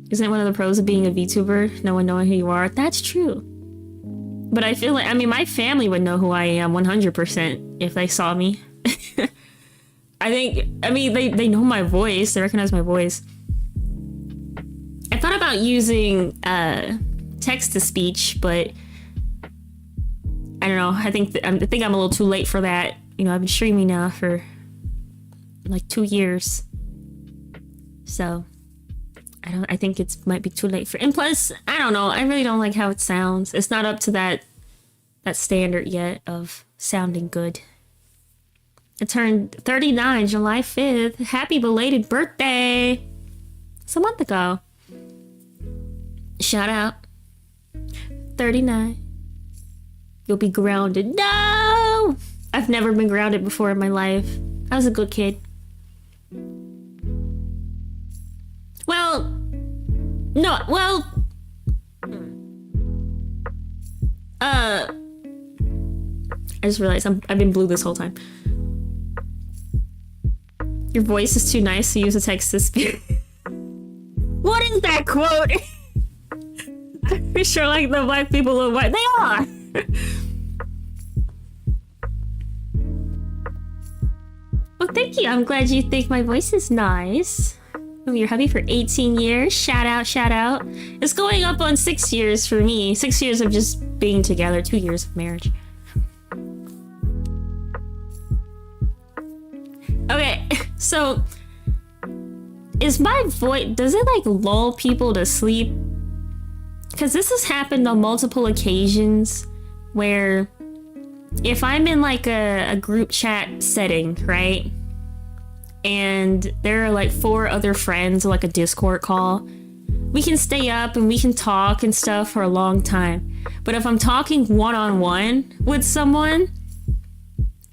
Speaker 1: Isn't it one of the pros of being a VTuber? No one knowing who you are? That's true. But I feel like... I mean, my family would know who I am 100% if they saw me. I mean, they know my voice. They recognize my voice. I thought about using text-to-speech, but I don't know. I think I'm a little too late for that. You know, I've been streaming now for like 2 years. So I think it might be too late for... And plus, I don't know. I really don't like how it sounds. It's not up to that standard yet of sounding good. I turned 39 July 5th. Happy belated birthday. It's a month ago. Shout out. 39. You'll be grounded. No! I've never been grounded before in my life. I was a good kid. Well, no, well... I just realized I've been blue this whole time. Your voice is too nice to use a text-to-speech. What is that quote? I'm sure like the black people are white. They are! Well, thank you. I'm glad you think my voice is nice. Oh, you're happy for 18 years. Shout out, shout out. It's going up on 6 years for me. 6 years of just being together. 2 years of marriage. Okay, so is my voice, does it like lull people to sleep? Because this has happened on multiple occasions where if I'm in like a group chat setting, right? and there are like 4 other friends, like a Discord call, we can stay up and we can talk and stuff for a long time. But if I'm talking one-on-one with someone,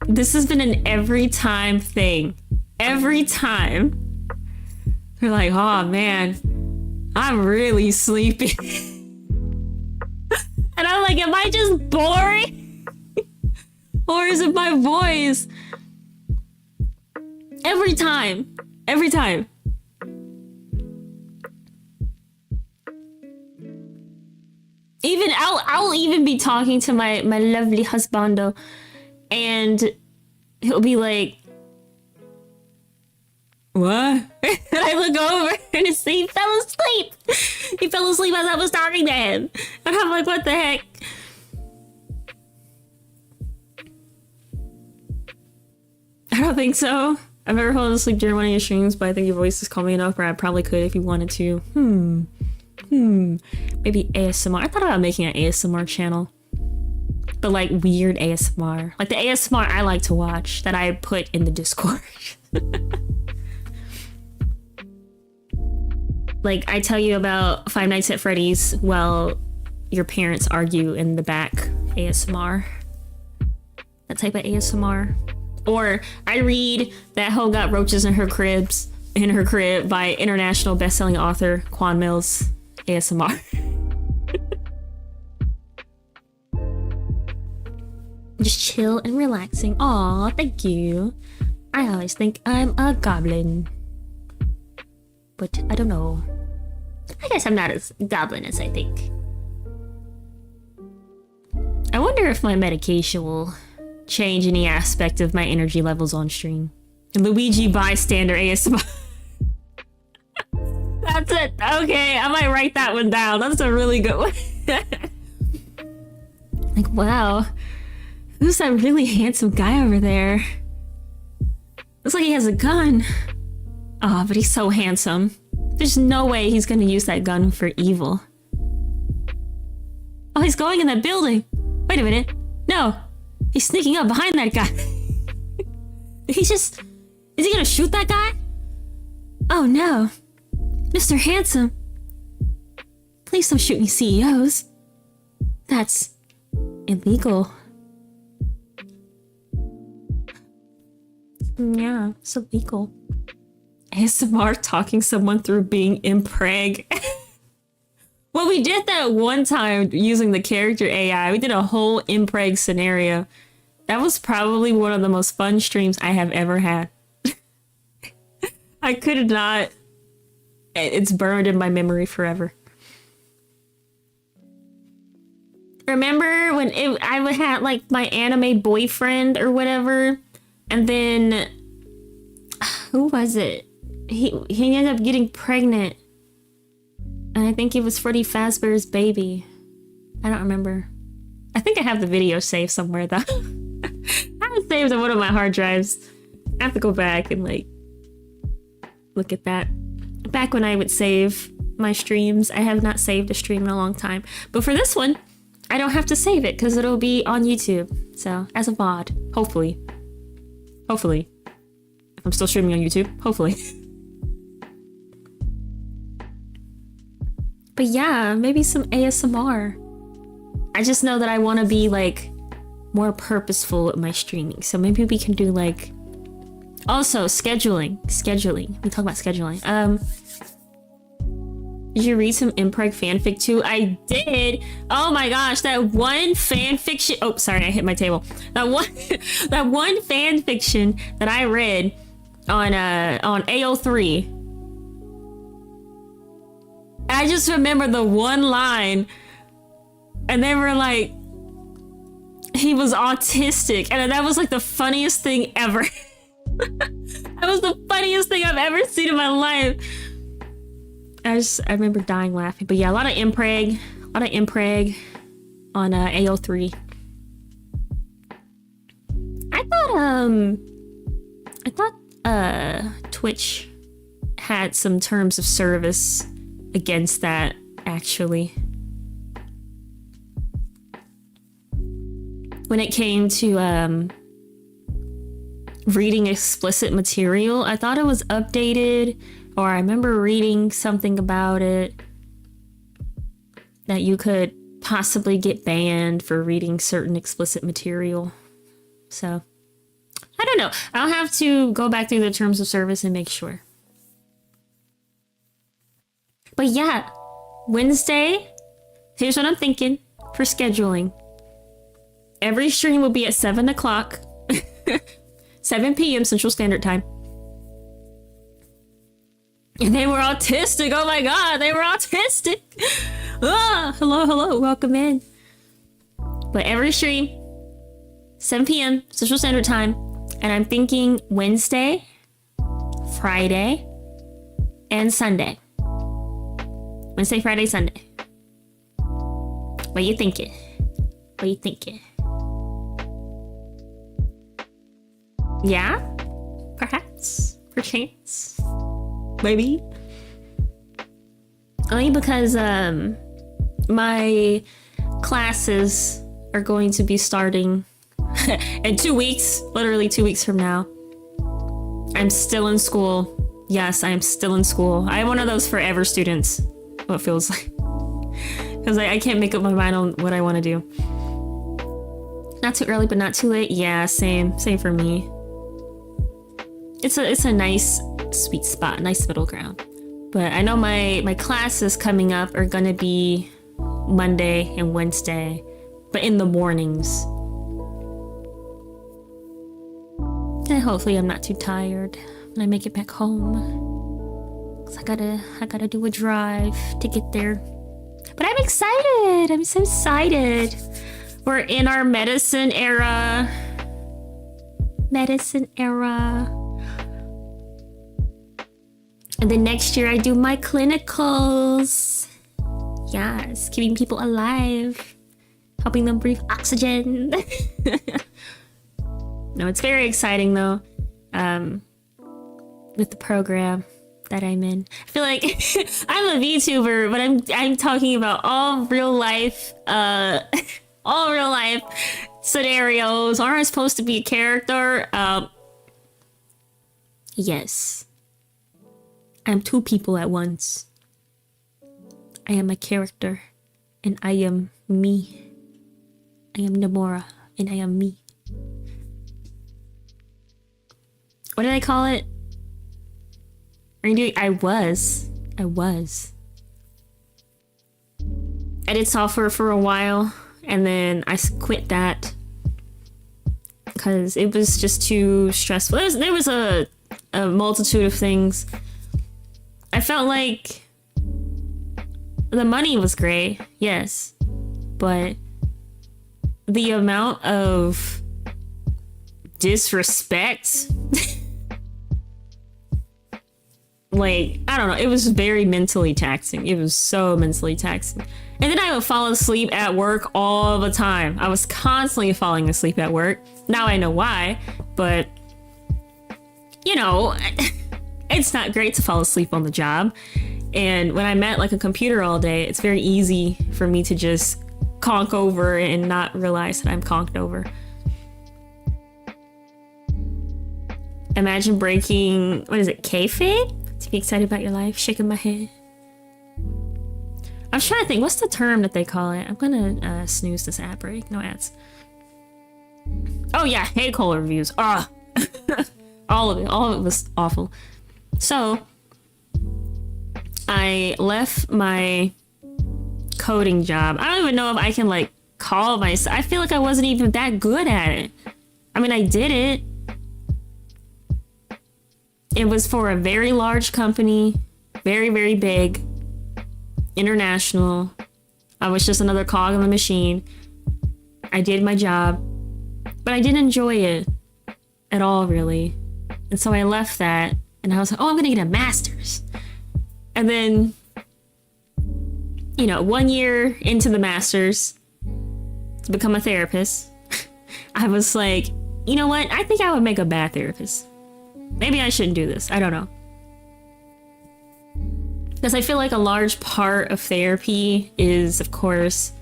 Speaker 1: this has been an every time thing. Every time. They're like, oh man, I'm really sleepy. And I'm like, am I just boring? Or is it my voice? Every time. Every time. Even I'll even be talking to my lovely husbando, and he'll be like, what? And I look over and he fell asleep. He fell asleep as I was talking to him. And I'm like, what the heck? I don't think so. I've never fallen asleep during one of your streams, but I think your voice is calming enough where I probably could if you wanted to. Maybe ASMR. I thought about making an ASMR channel. But like weird ASMR. Like the ASMR I like to watch that I put in the Discord. Like I tell you about Five Nights at Freddy's while your parents argue in the back. ASMR. That type of ASMR. Or I read That Hoe Got Roaches in Her Crib by international best-selling author Quan Mills. ASMR. Just chill and relaxing. Aw, thank you. I always think I'm a goblin. But I don't know. I guess I'm not as goblin as I think. I wonder if my medication will change any aspect of my energy levels on stream. Luigi bystander ASMR. That's it. Okay, I might write that one down. That's a really good one. Like, wow. Who's that really handsome guy over there? Looks like he has a gun. Oh, but he's so handsome. There's no way he's gonna use that gun for evil. Oh, he's going in that building. Wait a minute. No. He's sneaking up behind that guy. Is he gonna shoot that guy? Oh no. Mr. Handsome. Please don't shoot me, CEOs. That's illegal. Yeah, it's illegal. ASMR talking someone through being impreg. Well, we did that one time using the character AI. We did a whole impreg scenario. That was probably one of the most fun streams I have ever had. I could not. It's burned in my memory forever. Remember when I had like my anime boyfriend or whatever, and then who was it? He ended up getting pregnant, and I think it was Freddy Fazbear's baby. I don't remember. I think I have the video saved somewhere though. I have it saved on one of my hard drives. I have to go back and like look at that. Back when I would save my streams, I have not saved a stream in a long time. But for this one, I don't have to save it because it'll be on YouTube. So as a VOD, hopefully. Hopefully. If I'm still streaming on YouTube, hopefully. But yeah, maybe some ASMR. I just know that I want to be like more purposeful with my streaming. So maybe we can do like, also scheduling. We talk about scheduling. Did you read some impreg fanfic too? I did. Oh my gosh, that one fanfiction. Oh, sorry, I hit my table. That one fanfiction that I read on AO3. I just remember the one line, and they were like, he was autistic, and that was like the funniest thing ever. That was the funniest thing I've ever seen in my life. I remember dying laughing. But yeah, a lot of impreg on AO3. I thought Twitch had some terms of service against that, actually. When it came to reading explicit material. I thought it was updated, or I remember reading something about it that you could possibly get banned for reading certain explicit material. So I don't know. I'll have to go back through the terms of service and make sure. But yeah, Wednesday, here's what I'm thinking for scheduling. Every stream will be at 7 o'clock, 7 p.m. Central Standard Time. And they were autistic. Oh my god, they were autistic. Ah, hello, welcome in. But every stream, 7 p.m. Central Standard Time. And I'm thinking Wednesday, Friday, and Sunday. Wednesday, Friday, Sunday. What you thinking? What you thinking? Yeah? Perhaps? Perchance? Maybe? Only because my classes are going to be starting in 2 weeks. Literally 2 weeks from now. I'm still in school. Yes, I am still in school. I'm one of those forever students. What it feels like. Because I can't make up my mind on what I want to do. Not too early, but not too late. Yeah, same for me. It's a nice sweet spot, nice middle ground. But I know my classes coming up are gonna be Monday and Wednesday, but in the mornings. And hopefully I'm not too tired when I make it back home. 'Cause I gotta do a drive to get there. But I'm excited. I'm so excited. We're in our medicine era. Medicine era. And then next year I do my clinicals. Yes, keeping people alive. Helping them breathe oxygen. No, it's very exciting though. With the program that I'm in. I feel like I'm a VTuber, but I'm talking about all real life scenarios. Aren't I supposed to be a character? Yes. I'm two people at once. I am a character, and I am me. I am Nymoira, and I am me. What did I call it? I was. I did software for a while, and then I quit that because it was just too stressful. There was a multitude of things. I felt like the money was great, yes, but the amount of disrespect, like, I don't know, it was very mentally taxing. It was so mentally taxing. And then I would fall asleep at work all the time. I was constantly falling asleep at work. Now I know why, but you know, it's not great to fall asleep on the job. And when I'm at like a computer all day, it's very easy for me to just conk over and not realize that I'm conked over. Imagine breaking, what is it, kayfabe? To be excited about your life, shaking my head. I was trying to think, what's the term that they call it? I'm gonna snooze this ad break, no ads. Oh yeah, hate Cola reviews. Ah, all of it was awful. So I left my coding job. I don't even know if I can like call myself. I feel like I wasn't even that good at it. I mean, I did it. It was for a very large company, very, very big, international. I was just another cog in the machine. I did my job, but I didn't enjoy it at all, really. And so I left that, and I was like, oh, I'm gonna get a master's. And then, you know, 1 year into the master's to become a therapist, I was like, you know what? I think I would make a bad therapist. Maybe I shouldn't do this. I don't know. Because I feel like a large part of therapy is, of course,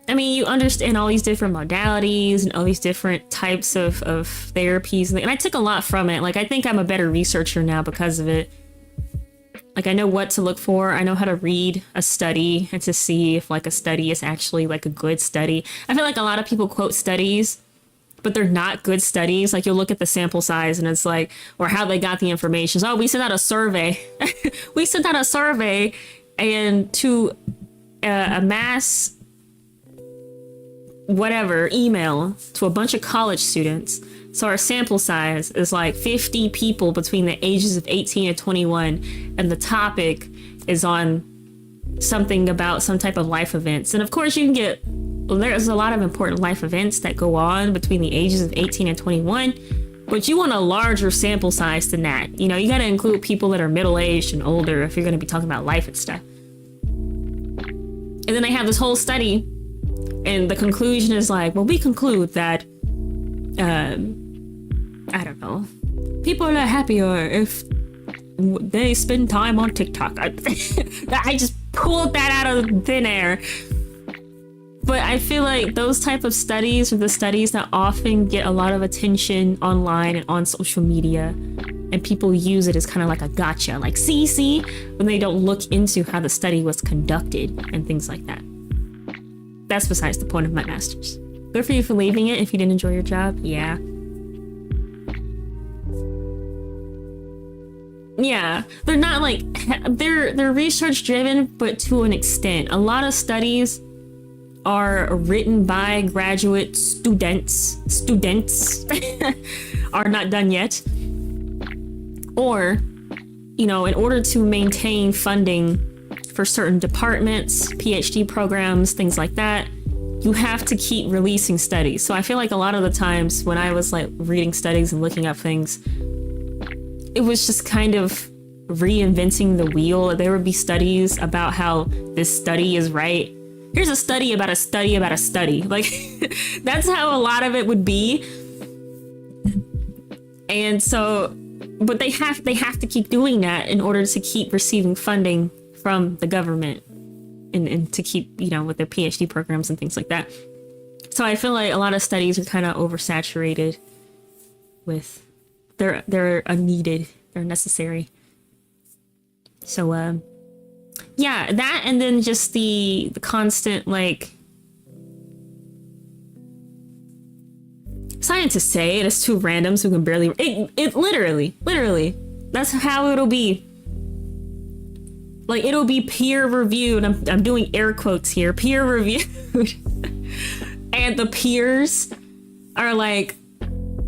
Speaker 1: I mean, you understand all these different modalities and all these different types of therapies. And I took a lot from it. Like, I think I'm a better researcher now because of it. Like, I know what to look for. I know how to read a study and to see if, like, a study is actually, like, a good study. I feel like a lot of people quote studies, but they're not good studies. Like, you'll look at the sample size and it's like, or how they got the information. So, oh, we sent out a survey. We sent out a survey and to a mass whatever email to a bunch of college students. So our sample size is like 50 people between the ages of 18 and 21, and the topic is on something about some type of life events. And of course you can get, there's a lot of important life events that go on between the ages of 18 and 21, but you want a larger sample size than that. You know, you got to include people that are middle-aged and older if you're going to be talking about life and stuff. And then they have this whole study, and the conclusion is like, well, we conclude that, I don't know, people are happier if they spend time on TikTok. I just pulled that out of thin air. But I feel like those type of studies are the studies that often get a lot of attention online and on social media. And people use it as kind of like a gotcha, like see, when they don't look into how the study was conducted and things like that. That's besides the point of my master's. Good for you for leaving it if you didn't enjoy your job. Yeah. Yeah, they're not like, they're research driven, but to an extent. A lot of studies are written by graduate students are not done yet. Or, you know, in order to maintain funding for certain departments, PhD programs, things like that, you have to keep releasing studies. So I feel like a lot of the times when I was like reading studies and looking up things, it was just kind of reinventing the wheel. There would be studies about how this study is right. Here's a study about a study about a study. Like, that's how a lot of it would be. And so, but they have to keep doing that in order to keep receiving funding from the government and to keep, you know, with their PhD programs and things like that. So I feel like a lot of studies are kind of oversaturated with, they're needed, they're necessary. So, yeah, that, and then just the constant, like, scientists say it is two randoms who can barely, it literally, that's how it'll be. Like, it'll be peer reviewed. I'm doing air quotes here, peer reviewed. And the peers are like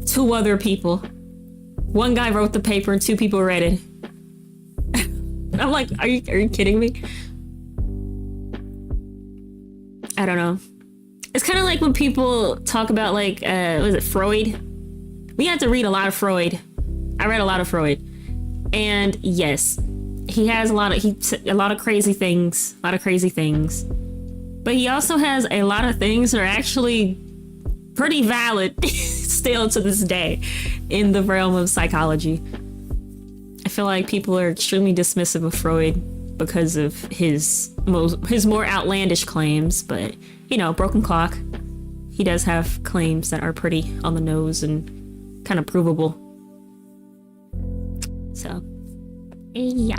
Speaker 1: two other people. One guy wrote the paper and two people read it. I'm like, are you kidding me? I don't know. It's kind of like when people talk about, like, was it Freud? We had to read a lot of Freud. I read a lot of Freud. And yes, he has a lot of crazy things, But he also has a lot of things that are actually pretty valid still to this day in the realm of psychology. I feel like people are extremely dismissive of Freud because of his more outlandish claims, but, you know, broken clock. He does have claims that are pretty on the nose and kind of provable. So, yeah.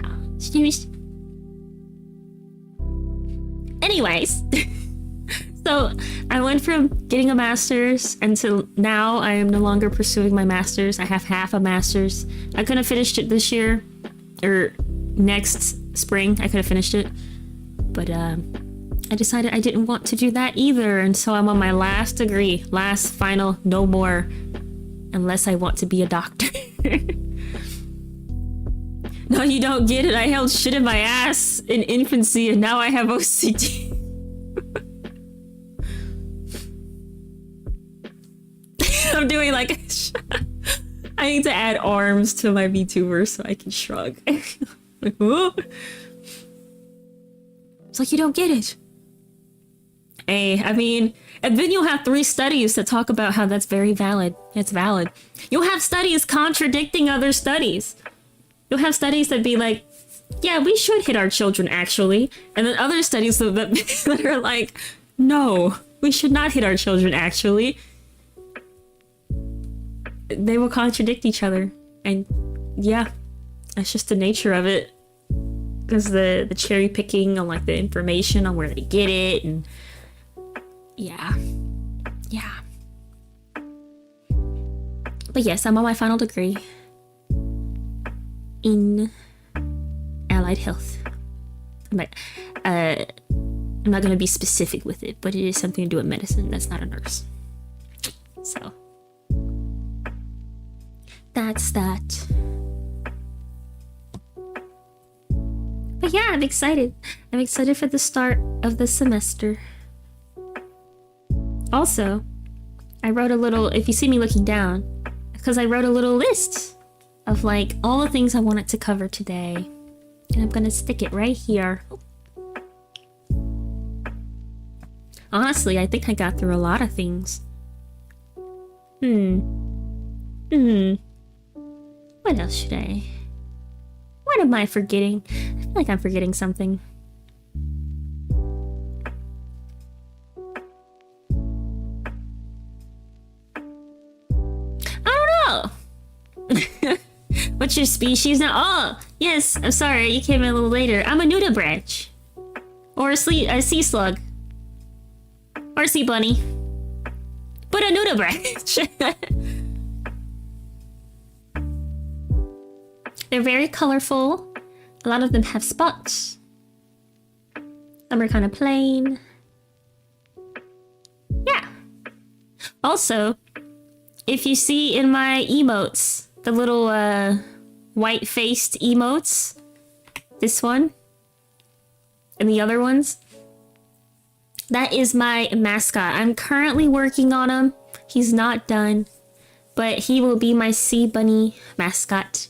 Speaker 1: Anyways, so I went from getting a master's until now I am no longer pursuing my master's. I have half a master's. I could have finished it this year or next spring. I could have finished it, but I decided I didn't want to do that either. And so I'm on my last degree, last, final, no more, unless I want to be a doctor. No, you don't get it. I held shit in my ass in infancy and now I have OCD. I'm doing like, I need to add arms to my VTuber so I can shrug. Like, whoa. It's like, you don't get it. Hey, I mean, and then you'll have 3 studies that talk about how that's very valid. It's valid. You'll have studies contradicting other studies. You'll have studies that be like, yeah, we should hit our children actually. And then other studies that are like, no, We should not hit our children, actually. They will contradict each other. And yeah, that's just the nature of it. Because the cherry picking on like the information on where they get it, and yeah. But yes, I'm on my final degree in allied health. But I'm not gonna be specific with it, but it is something to do with medicine. That's not a nurse. So that's that. But yeah, I'm excited. I'm excited for the start of the semester. Also, I wrote a little, if you see me looking down, because I wrote a little list of like all the things I wanted to cover today. And I'm gonna stick it right here. Honestly, I think I got through a lot of things. What else should I? What am I forgetting? I feel like I'm forgetting something. I don't know. What's your species now? Oh, yes. I'm sorry, you came in a little later. I'm a nudibranch. Or a sea slug. Or a sea bunny. But a nudibranch. They're very colorful. A lot of them have spots. Some are kind of plain. Yeah. Also, if you see in my emotes, the little white-faced emotes, this one, and the other ones, that is my mascot. I'm currently working on him. He's not done, but he will be my sea bunny mascot.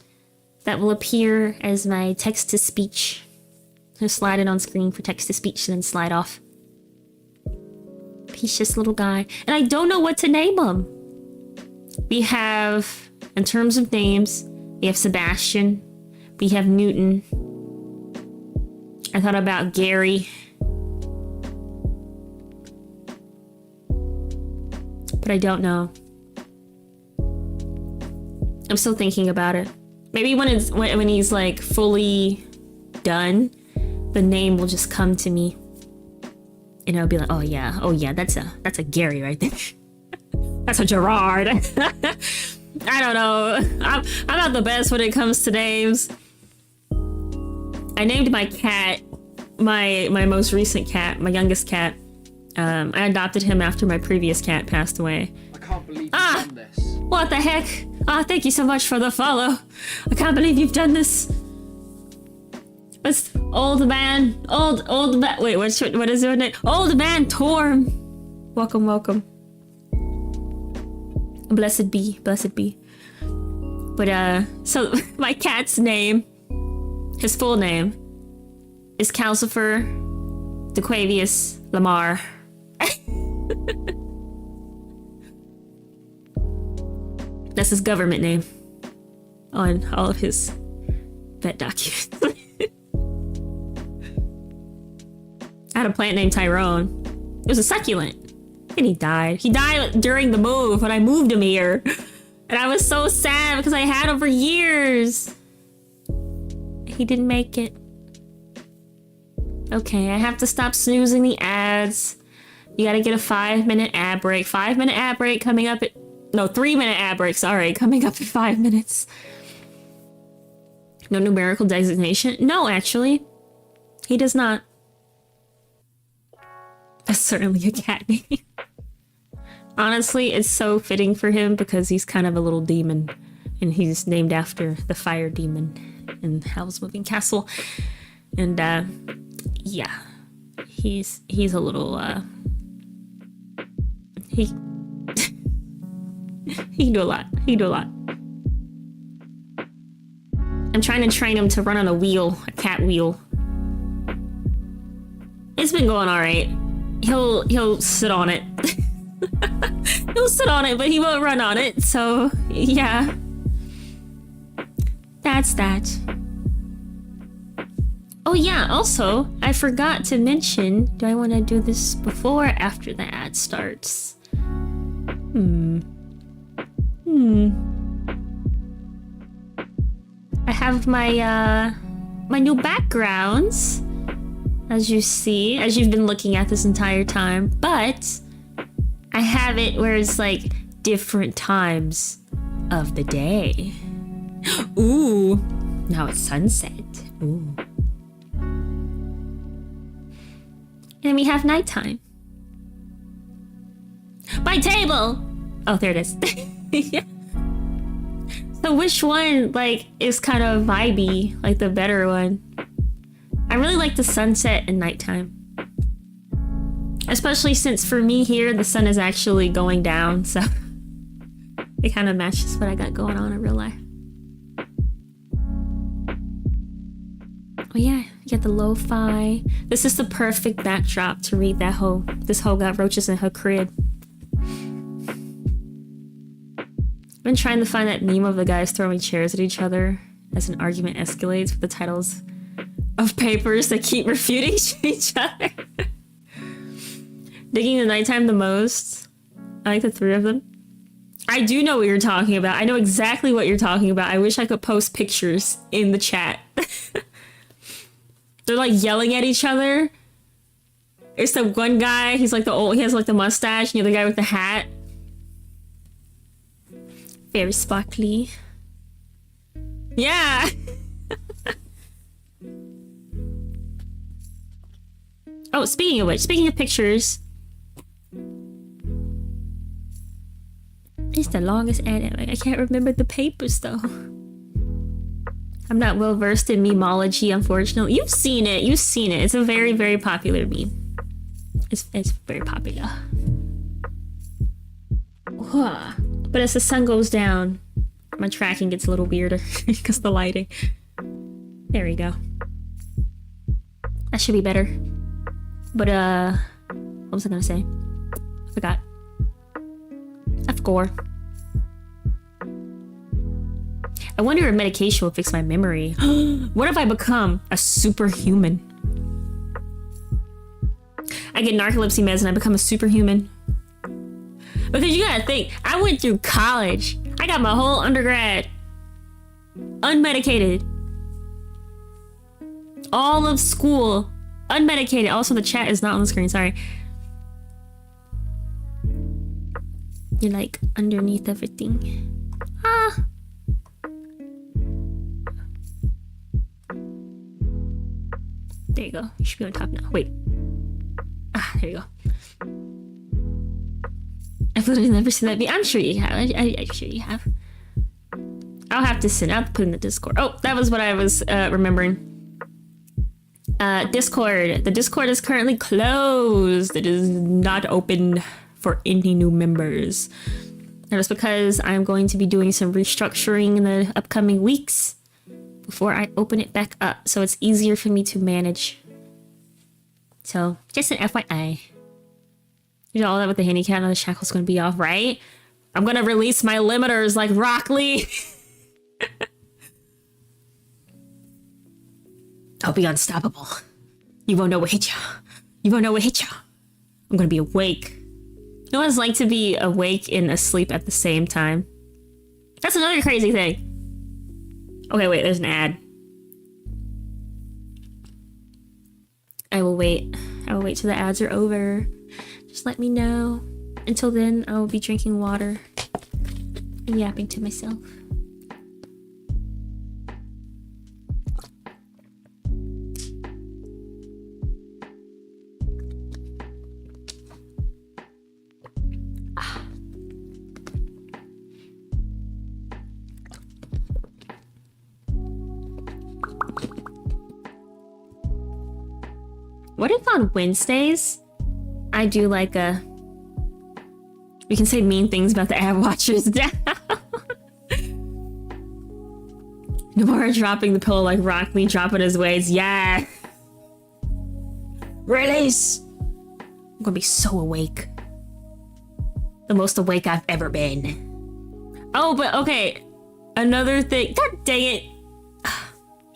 Speaker 1: That will appear as my text-to-speech. I'll slide it on screen for text-to-speech and then slide off. He's just a little guy. And I don't know what to name him. We have, in terms of names, we have Sebastian. We have Newton. I thought about Gary. But I don't know. I'm still thinking about it. Maybe when he's like fully done, the name will just come to me, and I'll be like, oh yeah, that's a Gary right there. That's a Gerard. I don't know. I'm not the best when it comes to names. I named my cat, my most recent cat, my youngest cat. I adopted him after my previous cat passed away.
Speaker 2: I can't believe you've done this.
Speaker 1: What the heck? Thank you so much for the follow. I can't believe you've done this. What's old man? Wait, what is your name? Old man Torm. Welcome. Blessed be. But so my cat's name, his full name, is Calcifer DeQuavius Lamar. That's his government name on all of his vet documents. I had a plant named Tyrone. It was a succulent. And he died. He died during the move when I moved him here. And I was so sad because I had him for years. He didn't make it. Okay, I have to stop snoozing the ads. You gotta get a 5-minute ad break. 5-minute ad break coming up at... No, 3-minute ad break, sorry. Coming up in 5 minutes. No numerical designation? No, actually. He does not. That's certainly a cat name. Honestly, it's so fitting for him because he's kind of a little demon. And he's named after the fire demon in Howl's Moving Castle. And, yeah. He's a little, He can do a lot. I'm trying to train him to run on a wheel, a cat wheel. It's been going all right. He'll sit on it. He'll sit on it, but he won't run on it. So yeah, that's that. Oh yeah, also, I forgot to mention, do I want to do this before or after the ad starts? I have my my new backgrounds, as you see, as you've been looking at this entire time, but I have it where it's like different times of the day. Ooh, now it's sunset. Ooh. And then we have nighttime. My table! Oh, there it is. Yeah. So which one, like, is kind of vibey, like the better one? I really like the sunset and nighttime. Especially since for me here, the sun is actually going down, so it kind of matches what I got going on in real life. Oh yeah, you get the lo-fi. This is the perfect backdrop to read that hoe. This hoe got roaches in her crib. I've been trying to find that meme of the guys throwing chairs at each other as an argument escalates with the titles of papers that keep refuting each other. Digging the nighttime the most. I like the three of them. I do know what you're talking about. I know exactly what you're talking about. I wish I could post pictures in the chat. They're like yelling at each other. It's the one guy, he's like he has like the mustache, and the other guy with the hat. Very sparkly. Yeah! Oh, speaking of which, speaking of pictures. It's the longest ad ever. I can't remember the papers though. I'm not well versed in memology, unfortunately. You've seen it. You've seen it. It's a very, very popular meme. It's very popular. But as the sun goes down, my tracking gets a little weirder because the lighting. There we go. That should be better. But what was I gonna say? I forgot. F-gore. I wonder if medication will fix my memory. What if I become a superhuman? I get narcolepsy meds and I become a superhuman. Because you gotta think, I went through college. I got my whole undergrad unmedicated. All of school unmedicated. Also, the chat is not on the screen, sorry. You're like underneath everything. Ah. There you go. You should be on top now. Wait. Ah, there you go. I've literally never seen that. I'm sure you have. I'm sure you have. I'll have to send. I'll have to put in the Discord. Oh, that was what I was remembering. Discord. The Discord is currently closed. It is not open for any new members. That is because I'm going to be doing some restructuring in the upcoming weeks before I open it back up, so it's easier for me to manage. So, just an FYI. You know, all that with the handicap and the shackle's gonna be off, right? I'm gonna release my limiters like Rock Lee. I'll be unstoppable. You won't know what hit you. You won't know what hit you. I'm gonna be awake. You know what it's like to be awake and asleep at the same time? That's another crazy thing. Okay, wait, there's an ad. I will wait. I will wait till the ads are over. Just let me know. Until then, I will be drinking water and yapping to myself. What if on Wednesdays, I do like a... We can say mean things about the ad watchers now. Nymoira dropping the pillow like Rock Lee dropping his waist. Yeah. Release. I'm gonna be so awake. The most awake I've ever been. Oh, but okay. Another thing. God dang it.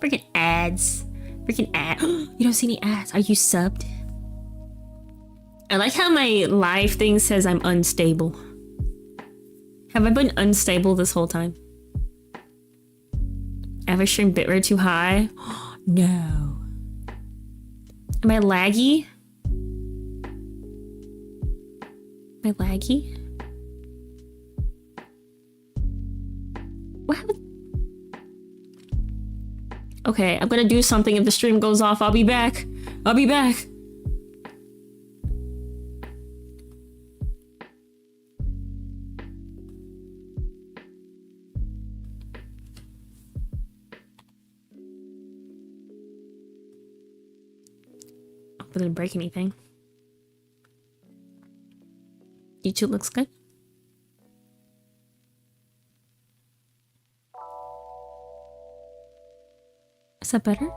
Speaker 1: Freaking ads. Freaking ad. You don't see any ads. Are you subbed? I like how my live thing says I'm unstable. Have I been unstable this whole time? Have I streamed bitrate too high? No. Am I laggy? Am I laggy? What happened? Okay, I'm gonna do something. If the stream goes off, I'll be back. I'll be back. Hope it didn't break anything. YouTube looks good. Is that better?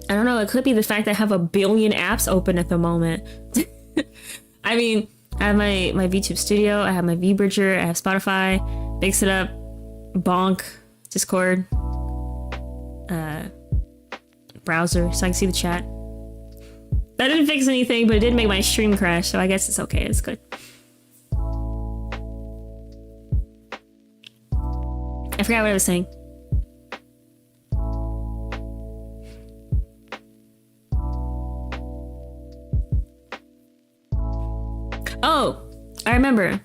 Speaker 1: I don't know, it could be the fact that I have a billion apps open at the moment. I mean, I have my VTube Studio, I have my VBridger, I have Spotify, Mix It Up, Bonk, Discord, browser, so I can see the chat. That didn't fix anything, but it did make my stream crash, so I guess it's okay, it's good. I forgot what I was saying. Oh, I remember.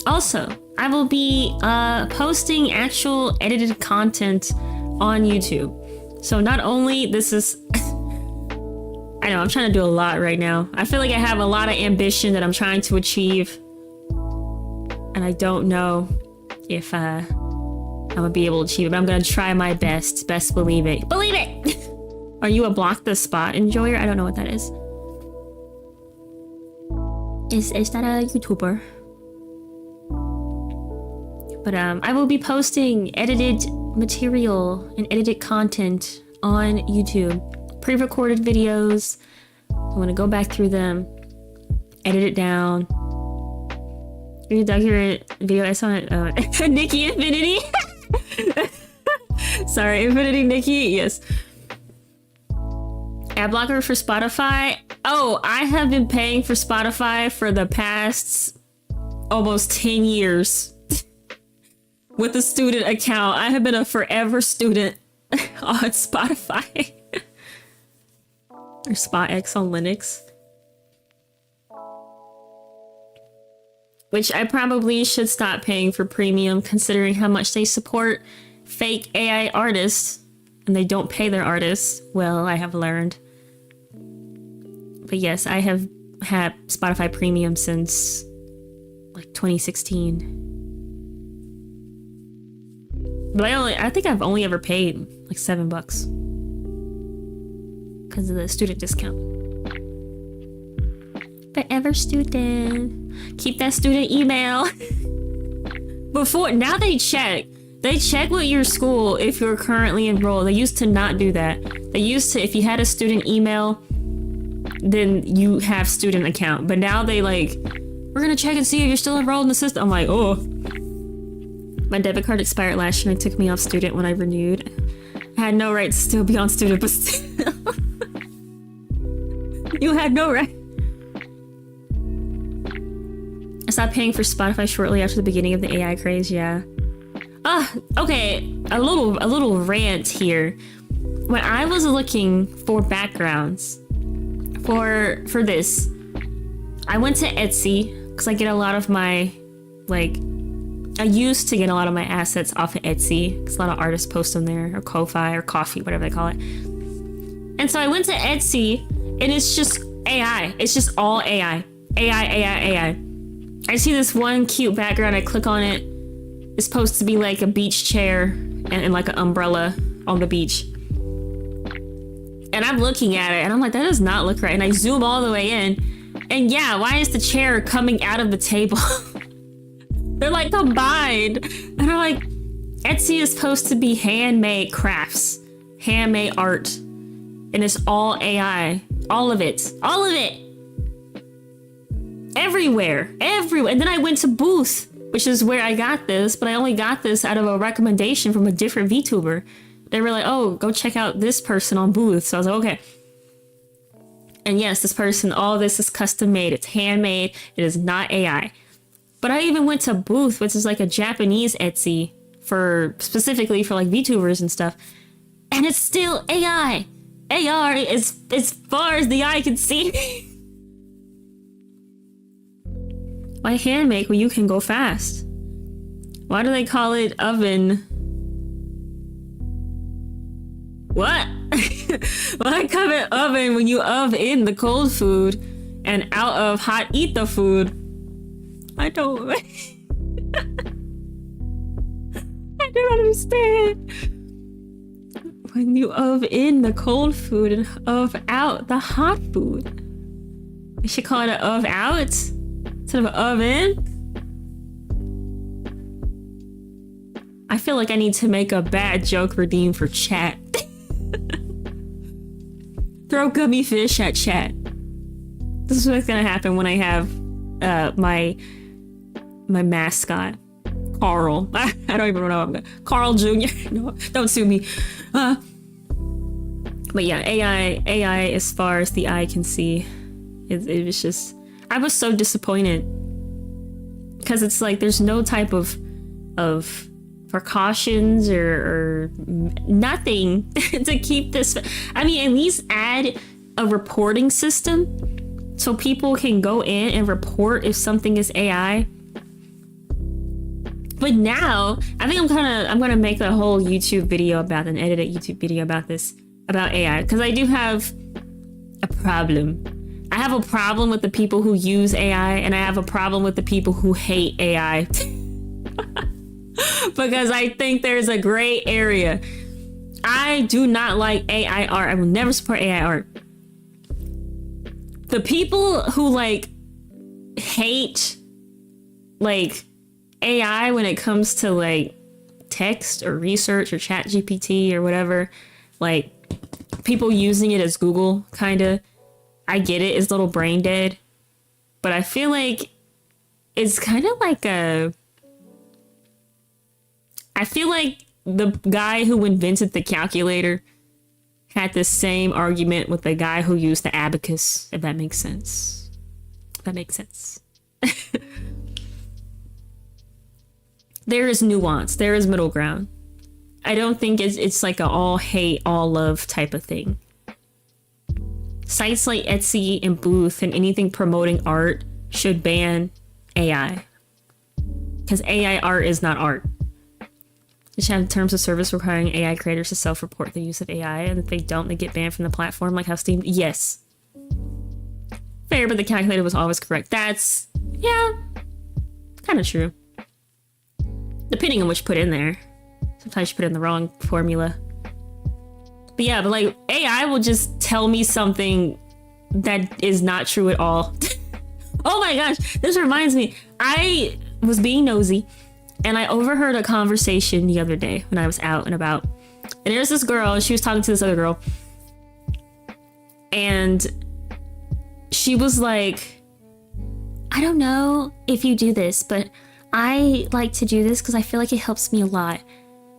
Speaker 1: Also, I will be posting actual edited content on YouTube. So not only this is... I know, I'm trying to do a lot right now. I feel like I have a lot of ambition that I'm trying to achieve. And I don't know if I'm gonna be able to achieve it, but I'm gonna try my best. Best believe it. Believe it! Are you a block the spot enjoyer? I don't know what that is. Is that a YouTuber? But I will be posting edited material and edited content on YouTube. Pre-recorded videos. I'm gonna go back through them, edit it down. You document video I saw it. Nikki Infinity. Sorry, Infinity Nikki. Yes. Ad blocker for Spotify. Oh, I have been paying for Spotify for the past almost 10 years. With a student account. I have been a forever student on Spotify. Or SpotX on Linux. Which I probably should stop paying for premium considering how much they support fake AI artists. And they don't pay their artists. Well, I have learned. But yes, I have had Spotify Premium since like 2016. But I think I've only ever paid like $7 because of the student discount. Forever student. Keep that student email. Before, now they check. They check with your school if you're currently enrolled. They used to not do that. They used to, if you had a student email, then you have student account. But now they like, we're gonna check and see if you're still enrolled in the system. I'm like, oh. My debit card expired last year and they took me off student when I renewed. I had no right to still be on student, but still. You had no right. I stopped paying for Spotify shortly after the beginning of the AI craze, yeah. Okay, a little rant here. When I was looking for backgrounds for this, I went to Etsy because I get a lot of my, like, I used to get a lot of my assets off of Etsy because a lot of artists post them there, or Ko-Fi or Coffee, whatever they call it. And so I went to Etsy and it's just AI. It's just all AI. AI. I see this one cute background, I click on it. It's supposed to be like a beach chair and like an umbrella on the beach. And I'm looking at it and I'm like, that does not look right. And I zoom all the way in. And yeah, why is the chair coming out of the table? They're like combined. And I'm like, Etsy is supposed to be handmade crafts, handmade art. And it's all AI. All of it. All of it. everywhere. And then I went to Booth, which is where I got this, but I only got this out of a recommendation from a different VTuber. They were like, oh, go check out this person on Booth. So I was like, okay. And yes, this person, all this is custom made. It's handmade. It is not AI. But I even went to Booth, which is like a Japanese Etsy specifically for like VTubers and stuff. And it's still AI. AR is as far as the eye can see. Why hand make when you can go fast? Why do they call it oven? What? Why call it oven when you in the cold food and out of hot eat the food? I don't I don't understand. When you in the cold food and out the hot food. You should call it an out instead of oven. I feel like I need to make a bad joke redeem for chat. Throw gummy fish at chat. This is what's gonna happen when I have my mascot, Carl. I don't even know. I'm gonna Carl Jr. No, don't sue me. But yeah, AI as far as the eye can see. It was just, I was so disappointed because it's like there's no type of precautions or nothing to keep this. I mean, at least add a reporting system so people can go in and report if something is AI. But now I think I'm gonna make a whole YouTube video about an edited YouTube video about AI, because I do have a problem. I have a problem with the people who use AI, and I have a problem with the people who hate AI. Because I think there's a gray area. I do not like AI art. I will never support AI art. The people who like hate like AI when it comes to like text or research or chat GPT or whatever, like people using it as Google, kind of. I get it, it's a little brain dead, but I feel like it's kind of like I feel like the guy who invented the calculator had the same argument with the guy who used the abacus, if that makes sense. If that makes sense. There is nuance, there is middle ground. I don't think it's like a all hate, all love type of thing. Sites like Etsy and Booth and anything promoting art should ban AI. Because AI art is not art. It should have terms of service requiring AI creators to self-report the use of AI, and if they don't, they get banned from the platform, like how Steam... Yes. Fair, but the calculator was always correct. That's... yeah. Kind of true. Depending on what you put in there. Sometimes you put in the wrong formula. But yeah, but like AI will just tell me something that is not true at all. Oh my gosh, this reminds me. I was being nosy and I overheard a conversation the other day when I was out and about. And there's this girl and she was talking to this other girl. And she was like, I don't know if you do this, but I like to do this because I feel like it helps me a lot.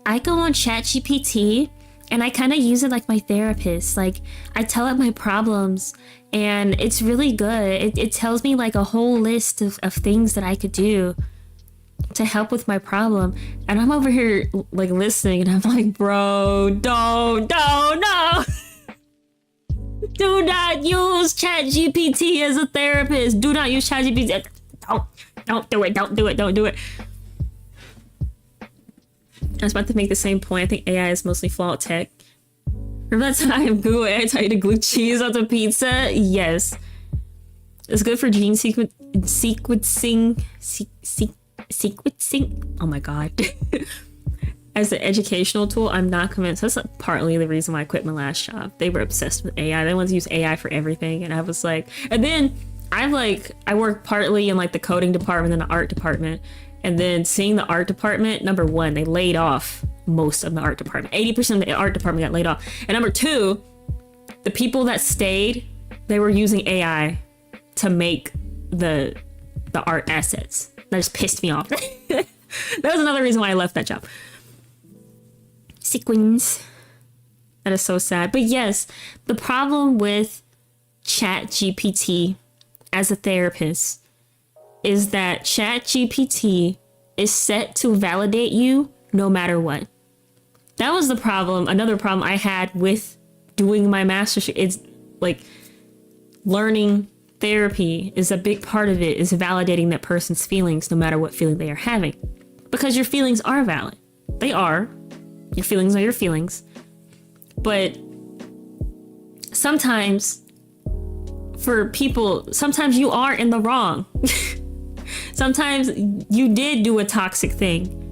Speaker 1: I go on ChatGPT and I kind of use it like my therapist. Like I tell it my problems and it's really good. It tells me like a whole list of things that I could do to help with my problem. And I'm over here like listening and I'm like, bro, don't, no. Do not use ChatGPT as a therapist. Do not use ChatGPT. Don't do it. I was about to make the same point. I think AI is mostly flawed tech. Remember that time Google AI taught you to glue cheese onto pizza? Yes. It's good for gene sequencing. Oh my god. As an educational tool, I'm not convinced. That's partly the reason why I quit my last job. They were obsessed with AI. They wanted to use AI for everything. And I was like, and then I work partly in like the coding department and the art department. And then seeing the art department, number one, they laid off most of the art department. 80% of the art department got laid off. And number two, the people that stayed, they were using AI to make the the art assets. That just pissed me off. That was another reason why I left that job. Sequins. That is so sad. But yes, the problem with ChatGPT as a therapist is that ChatGPT is set to validate you no matter what. That was the problem. Another problem I had with doing my master's. It's like learning therapy is a big part of it, is validating that person's feelings no matter what feeling they are having. Because your feelings are valid. They are. Your feelings are your feelings. But sometimes for people, sometimes you are in the wrong. Sometimes you did do a toxic thing.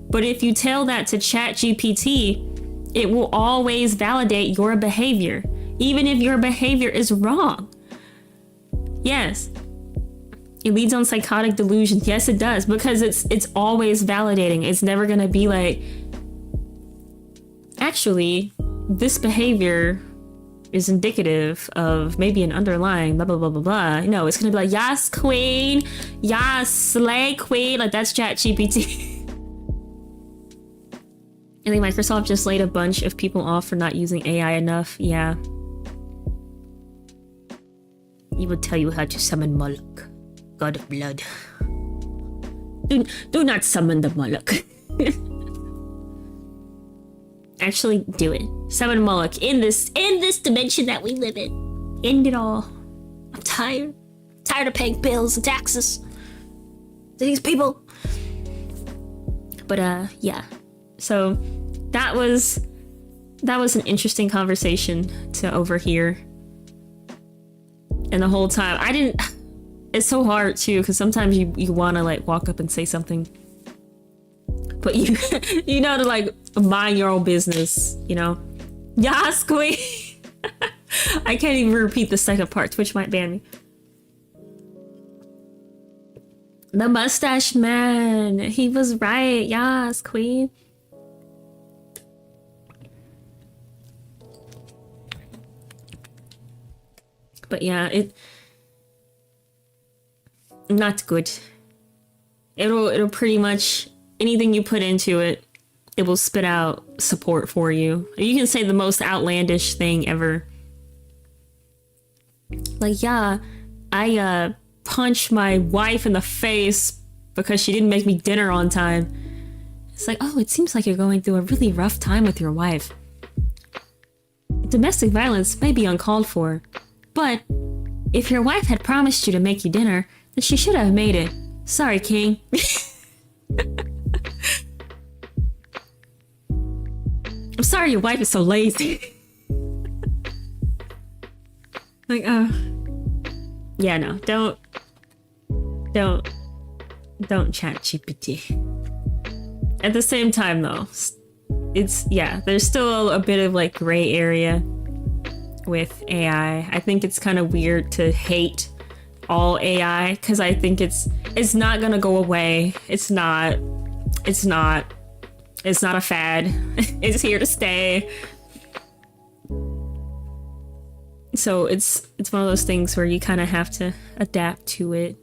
Speaker 1: But if you tell that to ChatGPT, it will always validate your behavior, even if your behavior is wrong. Yes. It leads on psychotic delusions. Yes, it does, because it's always validating. It's never going to be like, actually, this behavior is indicative of maybe an underlying blah, blah, blah, blah, blah. No, it's going to be like, yes, queen. Yes, slay queen. Like, that's ChatGPT. I think Microsoft just laid a bunch of people off for not using AI enough. Yeah. He would tell you how to summon Moloch, god of blood. Do not summon the Moloch. Actually, do it. Summon Moloch in this dimension that we live in. End it all. I'm tired. Tired of paying bills and taxes to these people. But yeah. So that was an interesting conversation to overhear. And the whole time it's so hard too, because sometimes you want to like walk up and say something, but you know, to like mind your own business, you know. Yas queen. I can't even repeat the second part. Twitch might ban me. The mustache man, he was right. Yas queen. But yeah, it not good. It'll pretty much, anything you put into it, it will spit out support for you. You can say the most outlandish thing ever. Like, yeah, I punched my wife in the face because she didn't make me dinner on time. It's like, oh, it seems like you're going through a really rough time with your wife. Domestic violence may be uncalled for, but if your wife had promised you to make you dinner, then she should have made it. Sorry, King. I'm sorry your wife is so lazy. Like, yeah, no, don't chat GPT. At the same time, though, there's still a bit of like gray area with AI. I think it's kind of weird to hate all AI, because I think it's not gonna go away. It's not a fad. It's here to stay. So it's one of those things where you kind of have to adapt to it,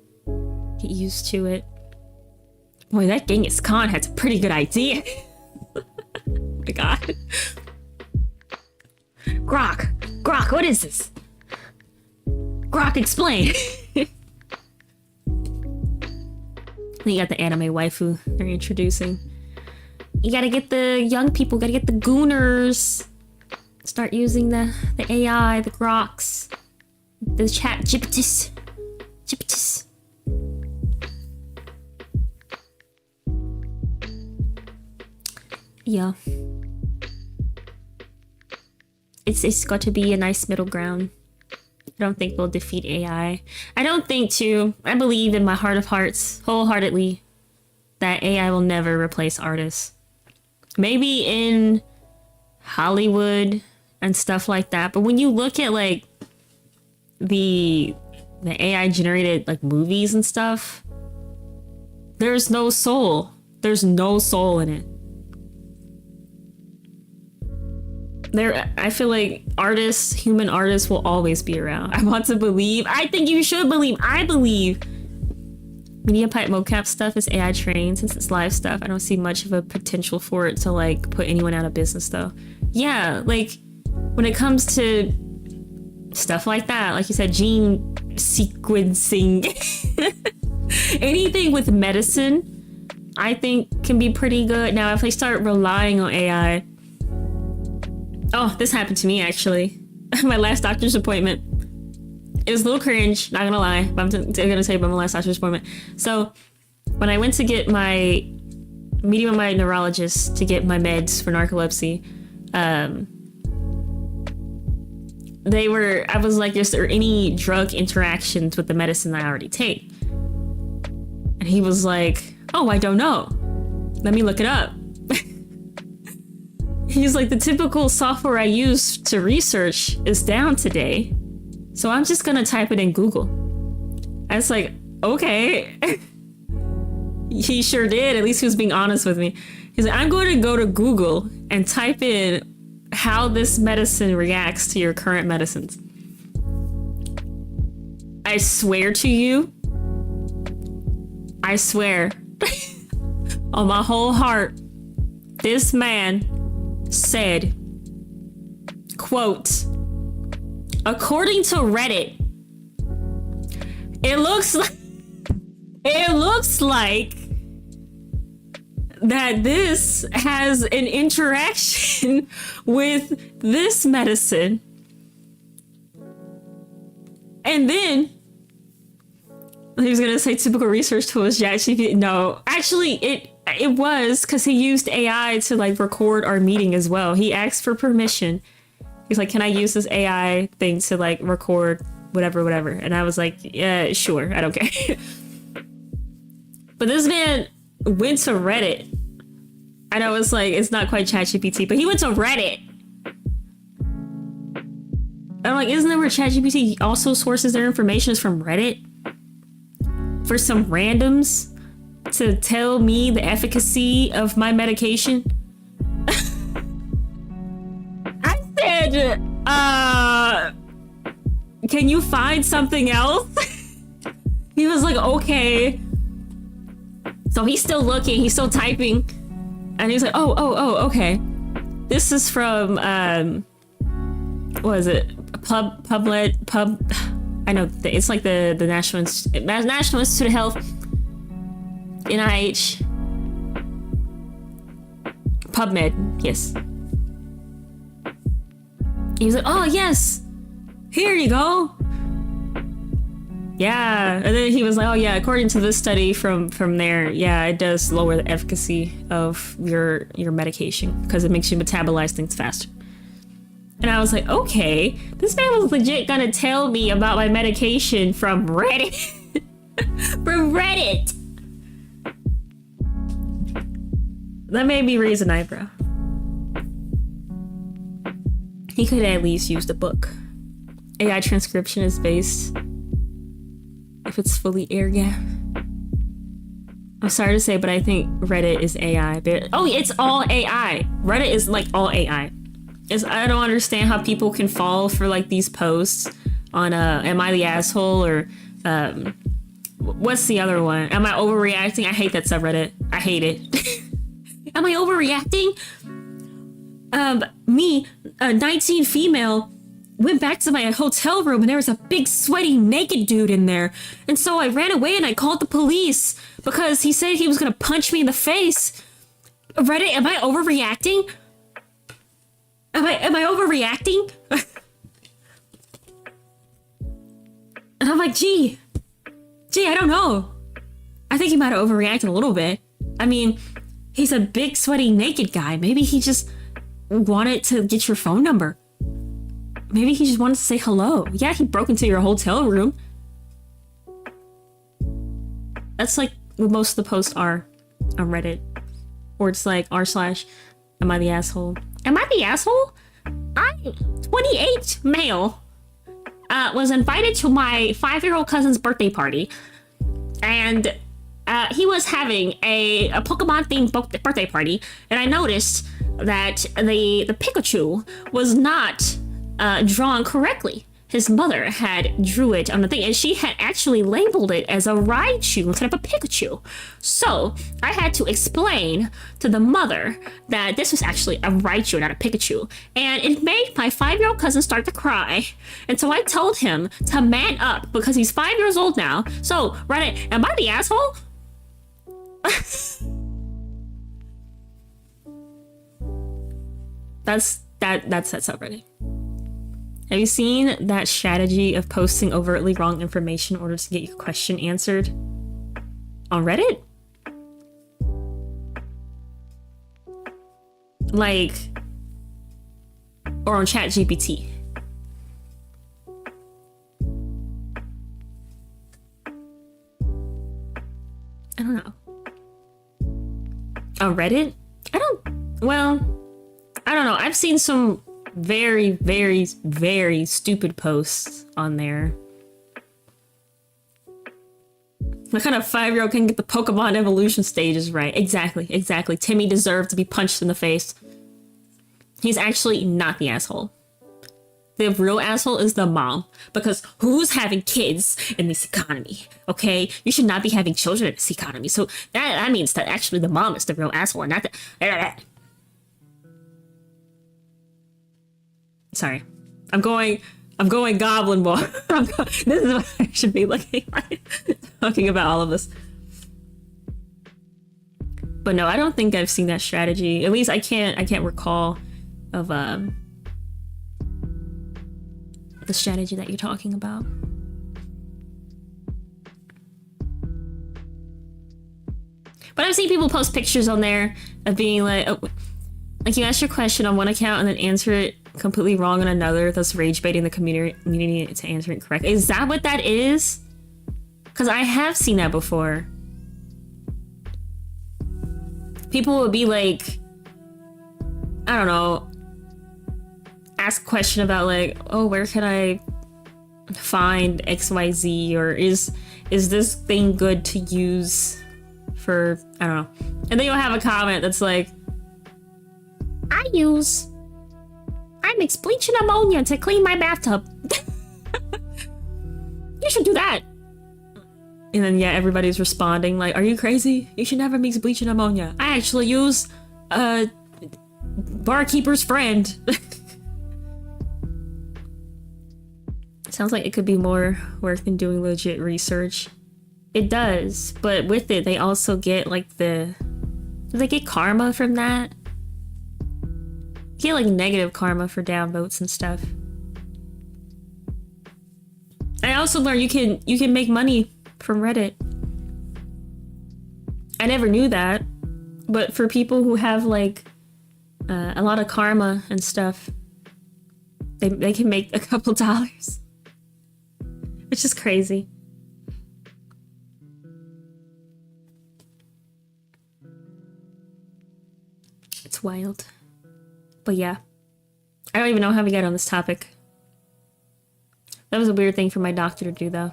Speaker 1: get used to it. Boy, that Genghis Khan had a pretty good idea. Oh my god. Grok, what is this? Grok, explain. You got the anime waifu they're introducing. You gotta get the young people, gotta get the gooners. Start using the AI, the Groks, the chat GPTs. Yeah. It's got to be a nice middle ground. I don't think we'll defeat AI. I don't think too. I believe in my heart of hearts, wholeheartedly, that AI will never replace artists. Maybe in Hollywood and stuff like that, but when you look at like the AI generated like movies and stuff, there's no soul. There's no soul in it. I feel like human artists will always be around. I want to believe. I think you should believe. I believe Media pipe mocap stuff is AI trained. Since it's live stuff, I don't see much of a potential for it to like put anyone out of business though. Yeah, like when it comes to stuff like that, like you said, gene sequencing, anything with medicine, I think can be pretty good. Now, if they start relying on AI, oh, this happened to me actually. My last doctor's appointment. It was a little cringe, not gonna lie, but I'm gonna tell you about my last doctor's appointment. So when I went to get my meeting with my neurologist to get my meds for narcolepsy, I was like, is there any drug interactions with the medicine I already take? And he was like, oh, I don't know. Let me look it up. He's like, the typical software I use to research is down today. So I'm just gonna type it in Google. I was like, okay. He sure did. At least he was being honest with me. He's like, I'm going to go to Google and type in how this medicine reacts to your current medicines. I swear to you, I swear on my whole heart, this man said, quote, according to Reddit, it looks like that this has an interaction with this medicine. And then he was gonna say typical research tools. Yeah, actually, no, actually it was because he used AI to like record our meeting as well. He asked for permission. He's like, can I use this AI thing to like record whatever? And I was like, yeah, sure, I don't care. But this man went to Reddit. I know it's like, it's not quite ChatGPT, but he went to Reddit. I'm like, isn't that where ChatGPT also sources their information is from Reddit? For some randoms to tell me the efficacy of my medication? I said, can you find something else? He was like, okay. So he's still looking, he's still typing. And he's like, oh, okay. This is from, what is it? I know, it's like the National Institute of Health, NIH. PubMed, yes. He was like, oh, yes. Here you go. Yeah, and then he was like, oh yeah, according to this study from there, yeah, it does lower the efficacy of your medication because it makes you metabolize things faster. And I was like, okay, this man was legit gonna tell me about my medication from Reddit. From Reddit. That made me raise an eyebrow. He could at least use the book. AI transcription is based if it's fully air gap. I'm sorry to say, but I think Reddit is AI. Oh, it's all AI. Reddit is like all AI. I don't understand how people can fall for like these posts on am I the asshole or what's the other one? Am I overreacting? I hate that subreddit. I hate it. Am I overreacting? Me, a 19 female, went back to my hotel room and there was a big sweaty naked dude in there. And so I ran away and I called the police because he said he was gonna punch me in the face. Reddit, am I overreacting? Am I overreacting? And I'm like, gee, I don't know. I think he might have overreacted a little bit. I mean, he's a big sweaty naked guy. Maybe he just wanted to get your phone number. Maybe he just wanted to say hello. Yeah, he broke into your hotel room. That's like what most of the posts are on Reddit. Or it's like r/, am I the asshole? Am I the asshole? I'm 28 male. Was invited to my 5-year-old cousin's birthday party. And he was having a Pokemon themed birthday party. And I noticed that the Pikachu was not drawn correctly. his mother had drew it on the thing, and she had actually labeled it as a Raichu instead of a Pikachu. So I had to explain to the mother that this was actually a Raichu, not a Pikachu. And it made my 5-year-old cousin start to cry. And so I told him to man up because he's 5 years old now. So, Reddit, am I the asshole? That's that subreddit. Have you seen that strategy of posting overtly wrong information in order to get your question answered on Reddit? Like, or on ChatGPT. I don't know. On Reddit? I don't know. I've seen some very, very, very stupid posts on there. What kind of 5-year-old can get the Pokemon evolution stages right? Exactly. Timmy deserved to be punched in the face. He's actually not the asshole. The real asshole is the mom. Because who's having kids in this economy? Okay? You should not be having children in this economy. So that means that actually the mom is the real asshole and not the... Sorry. I'm going goblin mode. This is what I should be looking like. Talking about all of this. But no, I don't think I've seen that strategy. At least I can't recall of the strategy that you're talking about. But I've seen people post pictures on there of being like, oh, like you ask your question on one account and then answer it completely wrong on another, thus rage baiting the community to answer it correctly. Is that what that is? Because I have seen that before. People would be like, I don't know, ask a question about like, oh, where can I find XYZ, or is this thing good to use for, I don't know. And then you'll have a comment that's like, I mix bleach and ammonia to clean my bathtub. You should do that. And then yeah, everybody's responding like, are you crazy? You should never mix bleach and ammonia. I actually use barkeeper's friend. Sounds like it could be more work than doing legit research. It does, but with it they also get like do they get karma from that? Get like negative karma for downvotes and stuff. I also learned you can make money from Reddit. I never knew that, but for people who have like a lot of karma and stuff, they can make a couple dollars, which is crazy. It's wild. But yeah, I don't even know how we got on this topic. That was a weird thing for my doctor to do, though.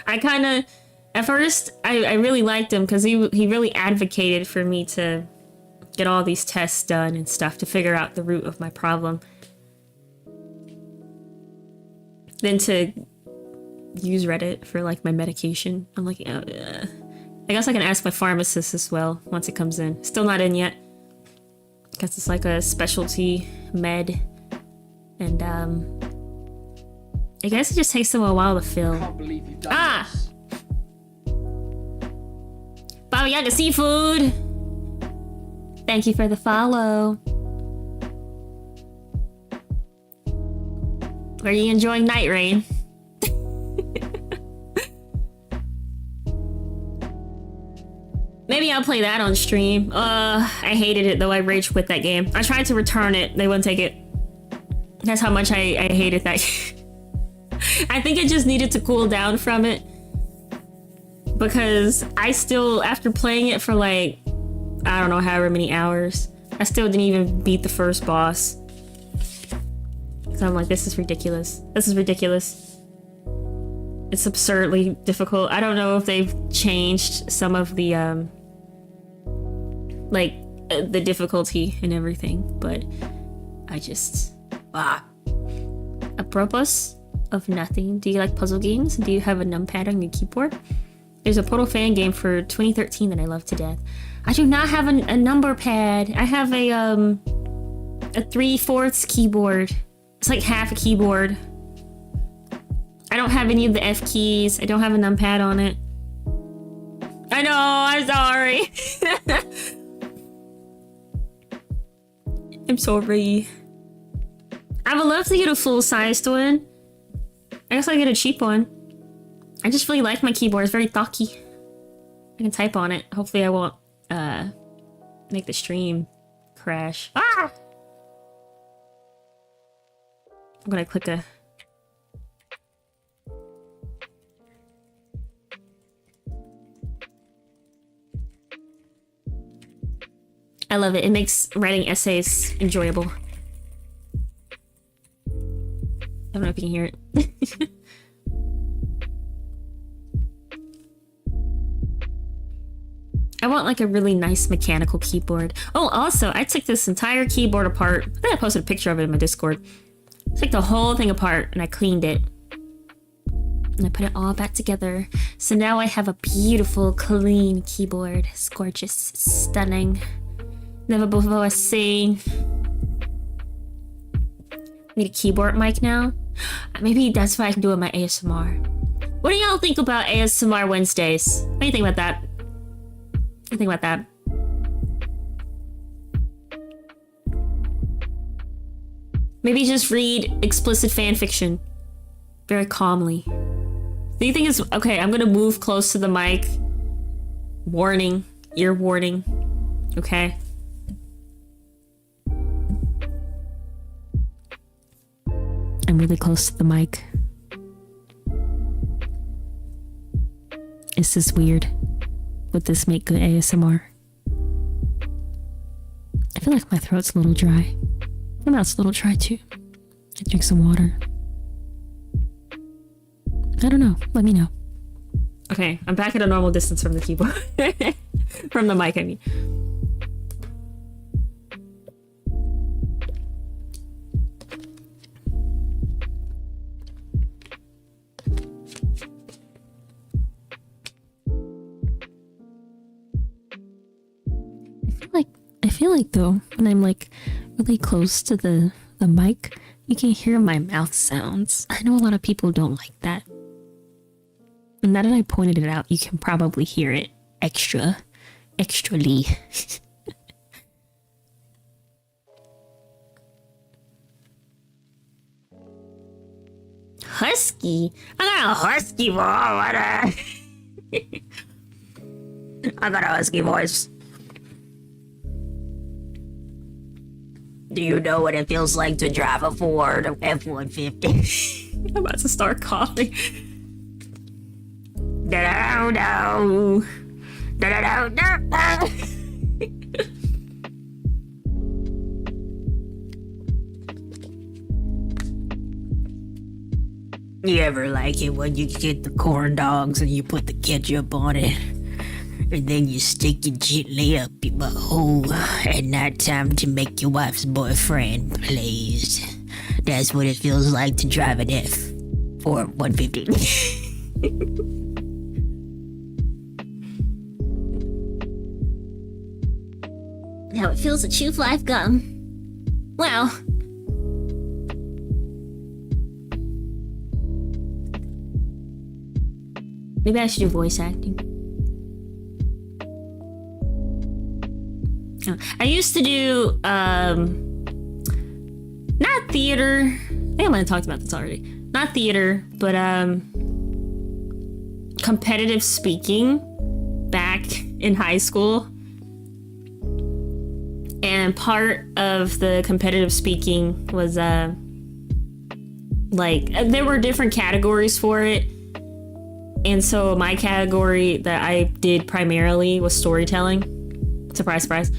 Speaker 1: At first, I really liked him because he really advocated for me to get all these tests done and stuff to figure out the root of my problem. Then to use Reddit for like my medication. I'm like, oh, I guess I can ask my pharmacist as well once it comes in. Still not in yet. Guess it's like a specialty med, and I guess it just takes them a while to fill.
Speaker 2: I can't believe you've done this.
Speaker 1: Baba Yaga Seafood! Thank you for the follow. Are you enjoying Night Rain? Maybe I'll play that on stream. I hated it though. I rage quit that game. I tried to return it. They wouldn't take it. That's how much I hated that game. I think it just needed to cool down from it. Because I still, after playing it for like, I don't know, however many hours, I still didn't even beat the first boss. So I'm like, this is ridiculous. This is ridiculous. It's absurdly difficult. I don't know if they've changed some of the, the difficulty and everything, but I just, Apropos of nothing. Do you like puzzle games? Do you have a numpad on your keyboard? There's a Portal fan game for 2013 that I love to death. I do not have a number pad. I have a 3/4 keyboard. It's like half a keyboard. I don't have any of the F keys. I don't have a numpad on it. I know, I'm sorry. I'm sorry. I would love to get a full-sized one. I guess I'll get a cheap one. I just really like my keyboard. It's very talky. I can type on it. Hopefully I won't make the stream crash. Ah! I'm gonna click a... I love it. It makes writing essays enjoyable. I don't know if you can hear it. I want like a really nice mechanical keyboard. Oh, also, I took this entire keyboard apart. I think I posted a picture of it in my Discord. I took the whole thing apart and I cleaned it. And I put it all back together. So now I have a beautiful, clean keyboard. It's gorgeous, it's stunning. Never before seen. Need a keyboard mic now? Maybe that's what I can do with my ASMR. What do y'all think about ASMR Wednesdays? What do you think about that? What do you think about that? Maybe just read explicit fan fiction very calmly. Do you think it's okay? I'm gonna move close to the mic. Warning, ear warning. Okay. I'm really close to the mic. Is this weird? Would this make good ASMR? I feel like my throat's a little dry. My mouth's a little dry too. I drink some water. I don't know. Let me know. Okay, I'm back at a normal distance from the keyboard. From the mic, I mean. I feel like though, when I'm like really close to the mic, you can hear my mouth sounds. I know a lot of people don't like that. And now that I pointed it out, you can probably hear it extrally. Husky? I got a husky voice. I got a husky voice. Do you know what it feels like to drive a Ford F-150? I'm about to start coughing. Da-da-do-do. Da-da-do-do-do. You ever like it when you get the corn dogs and you put the ketchup on it? And then you stick it gently up your butthole at night time to make your wife's boyfriend pleased. That's what it feels like to drive an F or 150. How it feels to chew life gum. Well. Maybe I should do voice acting. I used to do, not theater. I think I might have talked about this already. Not theater, but, competitive speaking back in high school. And part of the competitive speaking was, like, there were different categories for it. And so my category that I did primarily was storytelling. Surprise, surprise.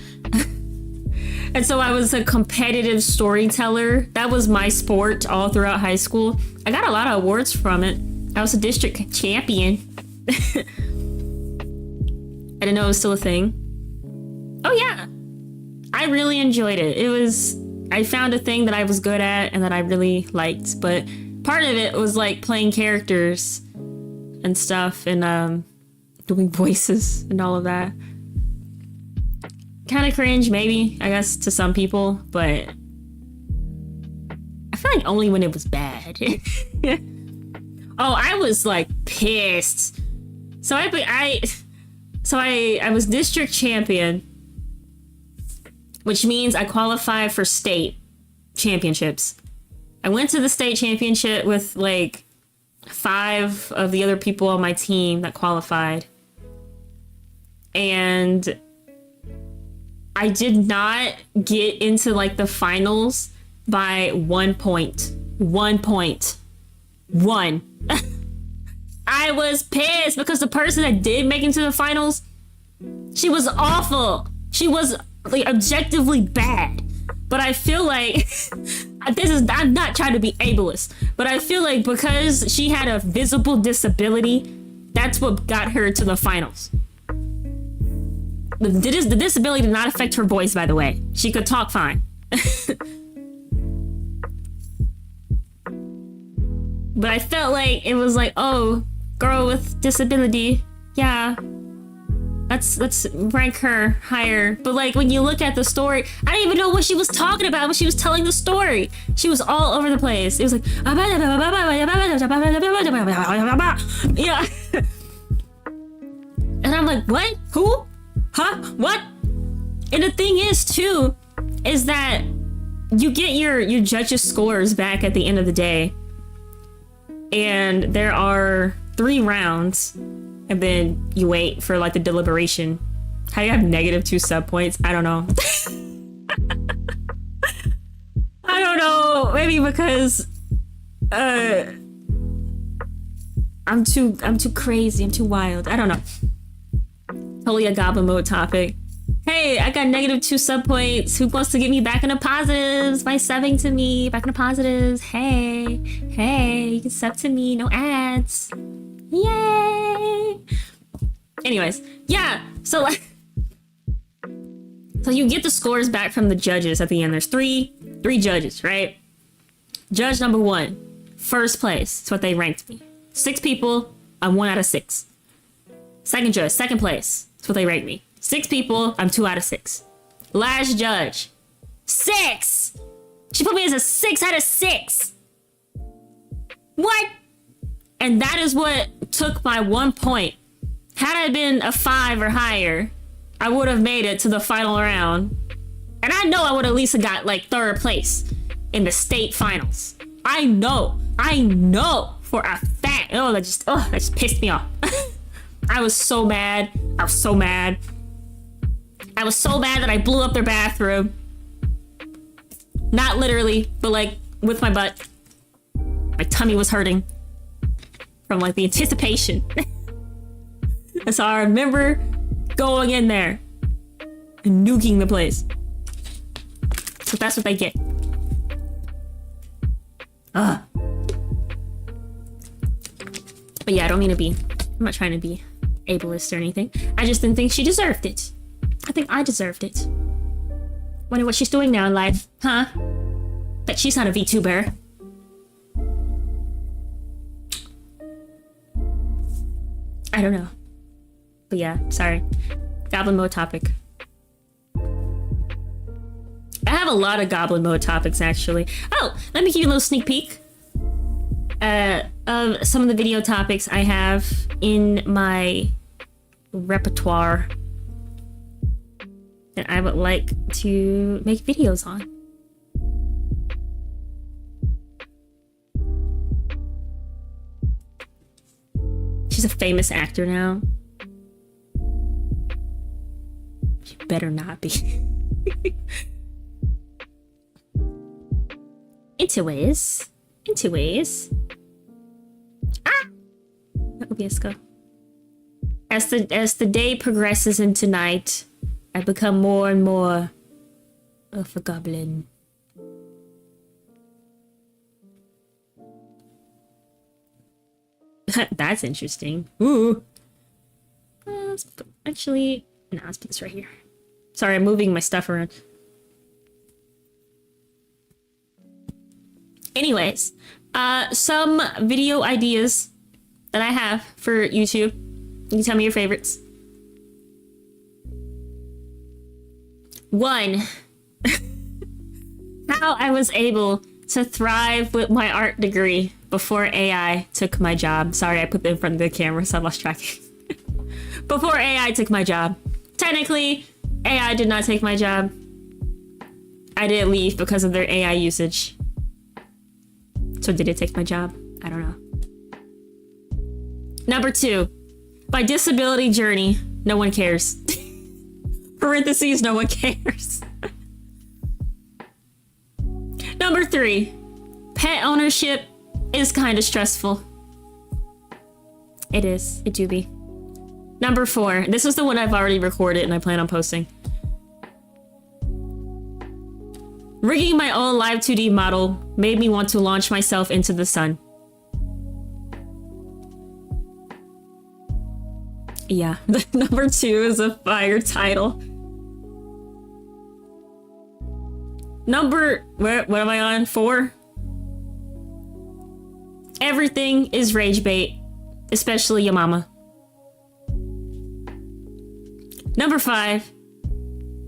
Speaker 1: And so I was a competitive storyteller. That was my sport all throughout high school. I got a lot of awards from it. I was a district champion. I didn't know it was still a thing. Oh yeah. I really enjoyed it. I found a thing that I was good at and that I really liked, but part of it was like playing characters and stuff and doing voices and all of that. Kind of cringe, maybe, I guess, to some people, but I feel like only when it was bad. Oh, I was like pissed. So I was district champion, which means I qualified for state championships. I went to the state championship with like 5 of the other people on my team that qualified. And I did not get into like the finals by 1 point. 1 point. 1. I was pissed because the person that did make it to the finals, she was awful. She was like objectively bad. But I feel like I'm not trying to be ableist, but I feel like because she had a visible disability, that's what got her to the finals. The disability did not affect her voice, by the way. She could talk fine. But I felt like it was like, oh, girl with disability, yeah, let's rank her higher. But like when you look at the story, I didn't even know what she was talking about when she was telling the story. She was all over the place. It was like, yeah. And I'm like, what? Who? Huh? What? And the thing is too, is that you get your judges' scores back at the end of the day. And there are 3 rounds, and then you wait for like the deliberation. How do you have -2 sub points? I don't know. I don't know. Maybe because I'm too crazy. I'm too wild. I don't know. Totally a goblin mode topic. Hey, I got -2 sub points. Who wants to get me back into positives by subbing to me? Back into positives. Hey, you can sub to me. No ads. Yay! Anyways, yeah. So you get the scores back from the judges at the end. There's three judges, right? Judge number 1, first place. That's what they ranked me. 6 people. I'm 1 out of 6. Second judge, second place. That's what they ranked me. 6 people, I'm 2 out of 6. Last judge, 6! She put me as a 6 out of 6! What? And that is what took my 1 point. Had I been a 5 or higher, I would have made it to the final round. And I know I would at least have got like 3rd place in the state finals. I know for a fact. That just pissed me off. I was so mad. I was so mad that I blew up their bathroom. Not literally, but like with my butt. My tummy was hurting from like the anticipation. And so I remember going in there and nuking the place. So that's what they get. Ugh. But yeah, I don't mean to be. I'm not trying to be ableist or anything. I just didn't think she deserved it. I think I deserved it. Wonder what she's doing now in life, huh? Bet she's not a VTuber. I don't know. But yeah, sorry. Goblin mode topic. I have a lot of goblin mode topics actually. Oh, let me give you a little sneak peek of some of the video topics I have in my repertoire that I would like to make videos on. She's a famous actor now. She better not be. Anyways. Ah! OBS go. As the day progresses into night, I become more and more of a goblin. That's interesting. Ooh. Actually, no, let's put this right here. Sorry, I'm moving my stuff around. Anyways, Some video ideas that I have for YouTube. You can tell me your favorites. 1. How I was able to thrive with my art degree before AI took my job. Sorry, I put that in front of the camera, so I lost track. Before AI took my job. Technically, AI did not take my job. I didn't leave because of their AI usage. So did it take my job? I don't know. Number 2, my disability journey. No one cares. Parentheses, no one cares. Number 3, pet ownership is kind of stressful. It is. It do be. Number 4, this is the one I've already recorded and I plan on posting. Rigging my own live 2D model made me want to launch myself into the sun. Yeah, number 2 is a fire title. What am I on? 4? Everything is rage bait, especially your mama. Number 5,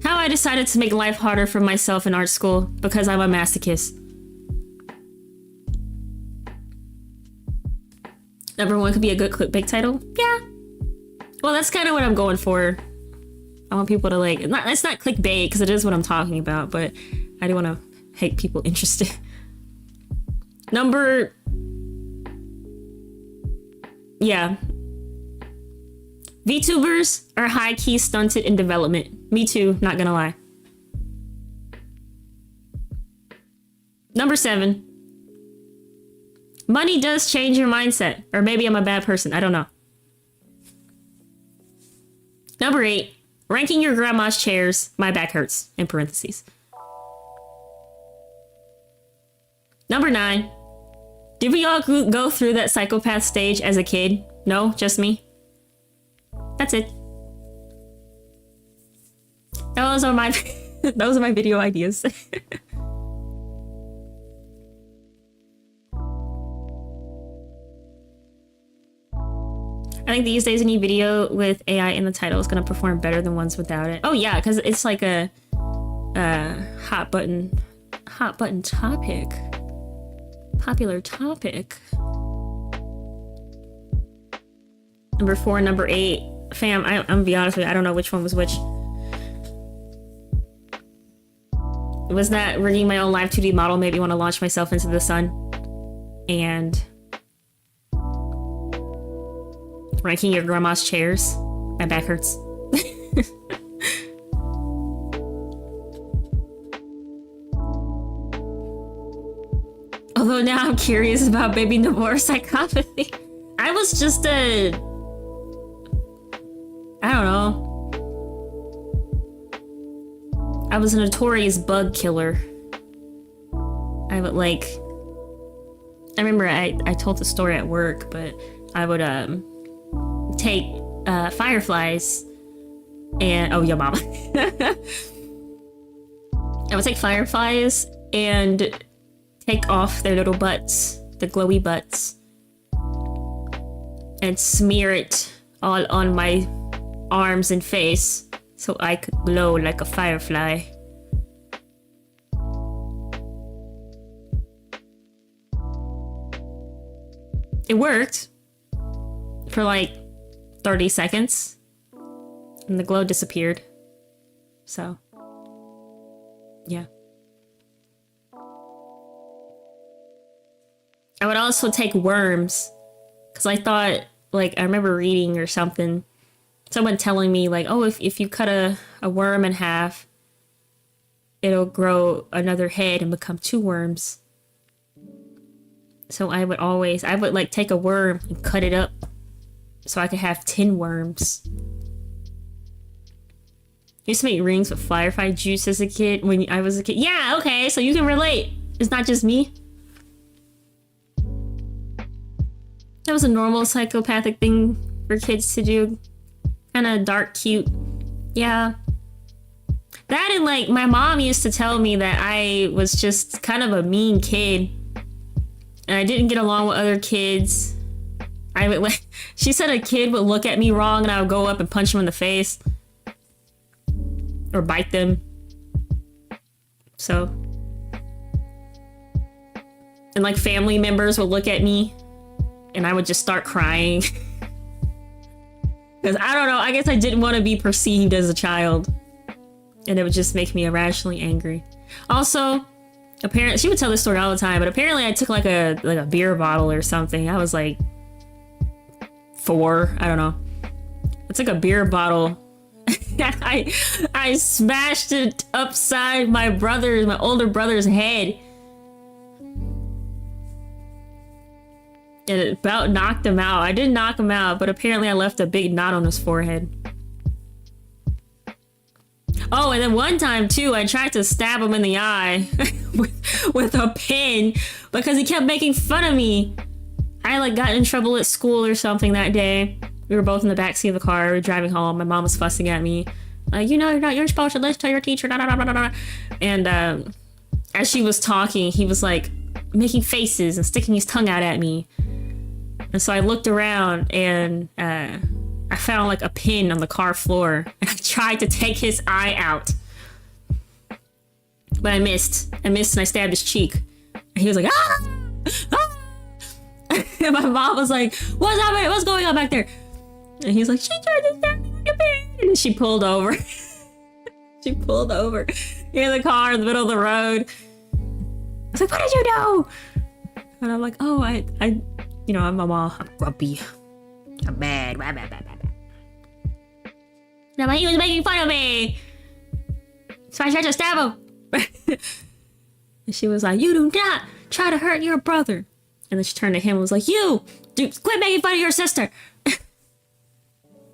Speaker 1: how I decided to make life harder for myself in art school because I'm a masochist. Number 1 could be a good clickbait title. Yeah. Well, that's kind of what I'm going for. I want people to like, it's not clickbait because it is what I'm talking about, but I do want to make people interested. Yeah. VTubers are high-key stunted in development. Me too, not gonna lie. Number 7. Money does change your mindset. Or maybe I'm a bad person, I don't know. Number 8. Ranking your grandma's chairs. My back hurts, in parentheses. Number 9. Did we all go through that psychopath stage as a kid? No, just me. That's it. Those are my those are my video ideas. I think these days any video with AI in the title is gonna perform better than ones without it. Oh yeah, because it's like a hot button topic. Popular topic. Number 4 and number 8. Fam, I'm gonna be honest with you, I don't know which one was which. Was that rigging my own live 2D model made me want to launch myself into the sun? And ranking your grandma's chairs? My back hurts. Although now I'm curious about baby Nymoira psychopathy. I was just I don't know. I was a notorious bug killer. I would like... I remember I told the story at work, but I would take fireflies and... Oh, your mama. I would take fireflies and take off their little butts, the glowy butts, and smear it all on my arms and face so I could glow like a firefly. It worked for like 30 seconds and the glow disappeared. So, yeah. I would also take worms because I thought, like, I remember reading or something, someone telling me like, oh, if you cut a worm in half, it'll grow another head and become 2 worms. So I would like take a worm and cut it up so I could have 10 worms. I used to make rings with firefly juice as a kid when I was a kid. Yeah, okay, so you can relate. It's not just me. That was a normal psychopathic thing for kids to do. Kind of dark, cute. Yeah. That and like, my mom used to tell me that I was just kind of a mean kid. and I didn't get along with other kids. I would like, she said a kid would look at me wrong and I would go up and punch them in the face. Or bite them. So. And like family members would look at me and I would just start crying. Because I don't know, I guess I didn't want to be perceived as a child. And it would just make me irrationally angry. Also, apparently, she would tell this story all the time, but apparently I took like a beer bottle or something. I was like 4, I don't know. I took a beer bottle. I smashed it upside my older brother's head. And it about knocked him out. I didn't knock him out, but apparently I left a big knot on his forehead. Oh, and then one time too, I tried to stab him in the eye with a pin because he kept making fun of me. I like got in trouble at school or something that day. We were both in the backseat of the car. We were driving home. My mom was fussing at me. You know, you're supposed to listen to your teacher. Da, da, da, da, da. And as she was talking, he was like making faces and sticking his tongue out at me. And so I looked around and I found like a pin on the car floor and I tried to take his eye out. But I missed. And I stabbed his cheek. And he was like, ah! Ah! And my mom was like, what's happening? What's going on back there? And he was like, she tried to stab me with a pin. And she pulled over. She pulled over in the car in the middle of the road. I was like, what did you do? And I'm like, oh, I you know, I'm grumpy. I'm mad. No, but he was making fun of me. So I tried to stab him. And she was like, you do not try to hurt your brother. And then she turned to him and was like, dude, quit making fun of your sister.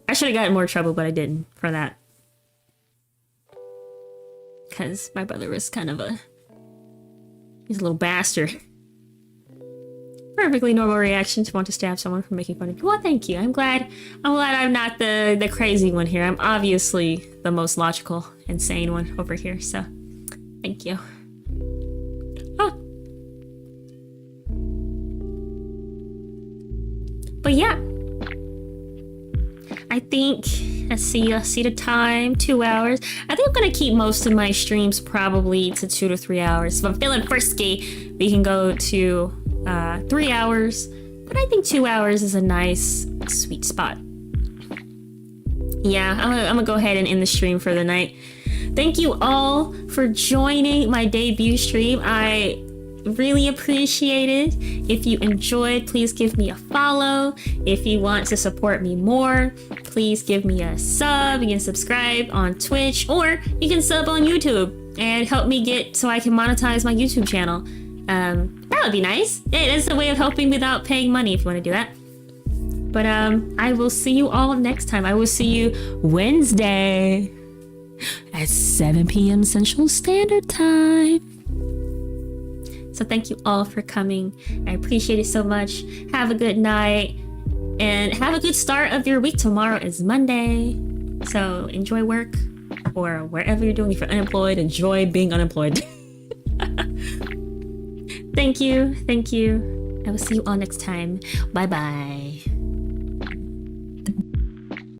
Speaker 1: I should have gotten more trouble, but I didn't for that. Because my brother was kind of he's a little bastard. Perfectly normal reaction to want to stab someone for making fun of you. Well, thank you. I'm glad I'm not the crazy one here. I'm obviously the most logical and sane one over here, so thank you. Oh. But yeah. I think, let's see the time, 2 hours. I think I'm gonna keep most of my streams probably to 2 to 3 hours. If I'm feeling frisky, we can go to 3 hours, but I think 2 hours is a nice sweet spot. Yeah, I'm gonna go ahead and end the stream for the night. Thank you all for joining my debut stream. I really appreciate it. If you enjoyed, please give me a follow. If you want to support me more, please give me a sub. You can subscribe on Twitch, or you can sub on YouTube and help me get so I can monetize my YouTube channel. That would be nice. It is a way of helping without paying money if you want to do that. But I will see you all next time. I will see you Wednesday at 7 p.m. Central Standard Time. So thank you all for coming. I appreciate it so much. Have a good night and have a good start of your week. Tomorrow is Monday. So enjoy work or wherever you're doing. If you're unemployed, enjoy being unemployed. Thank you. I will see you all next time. Bye bye.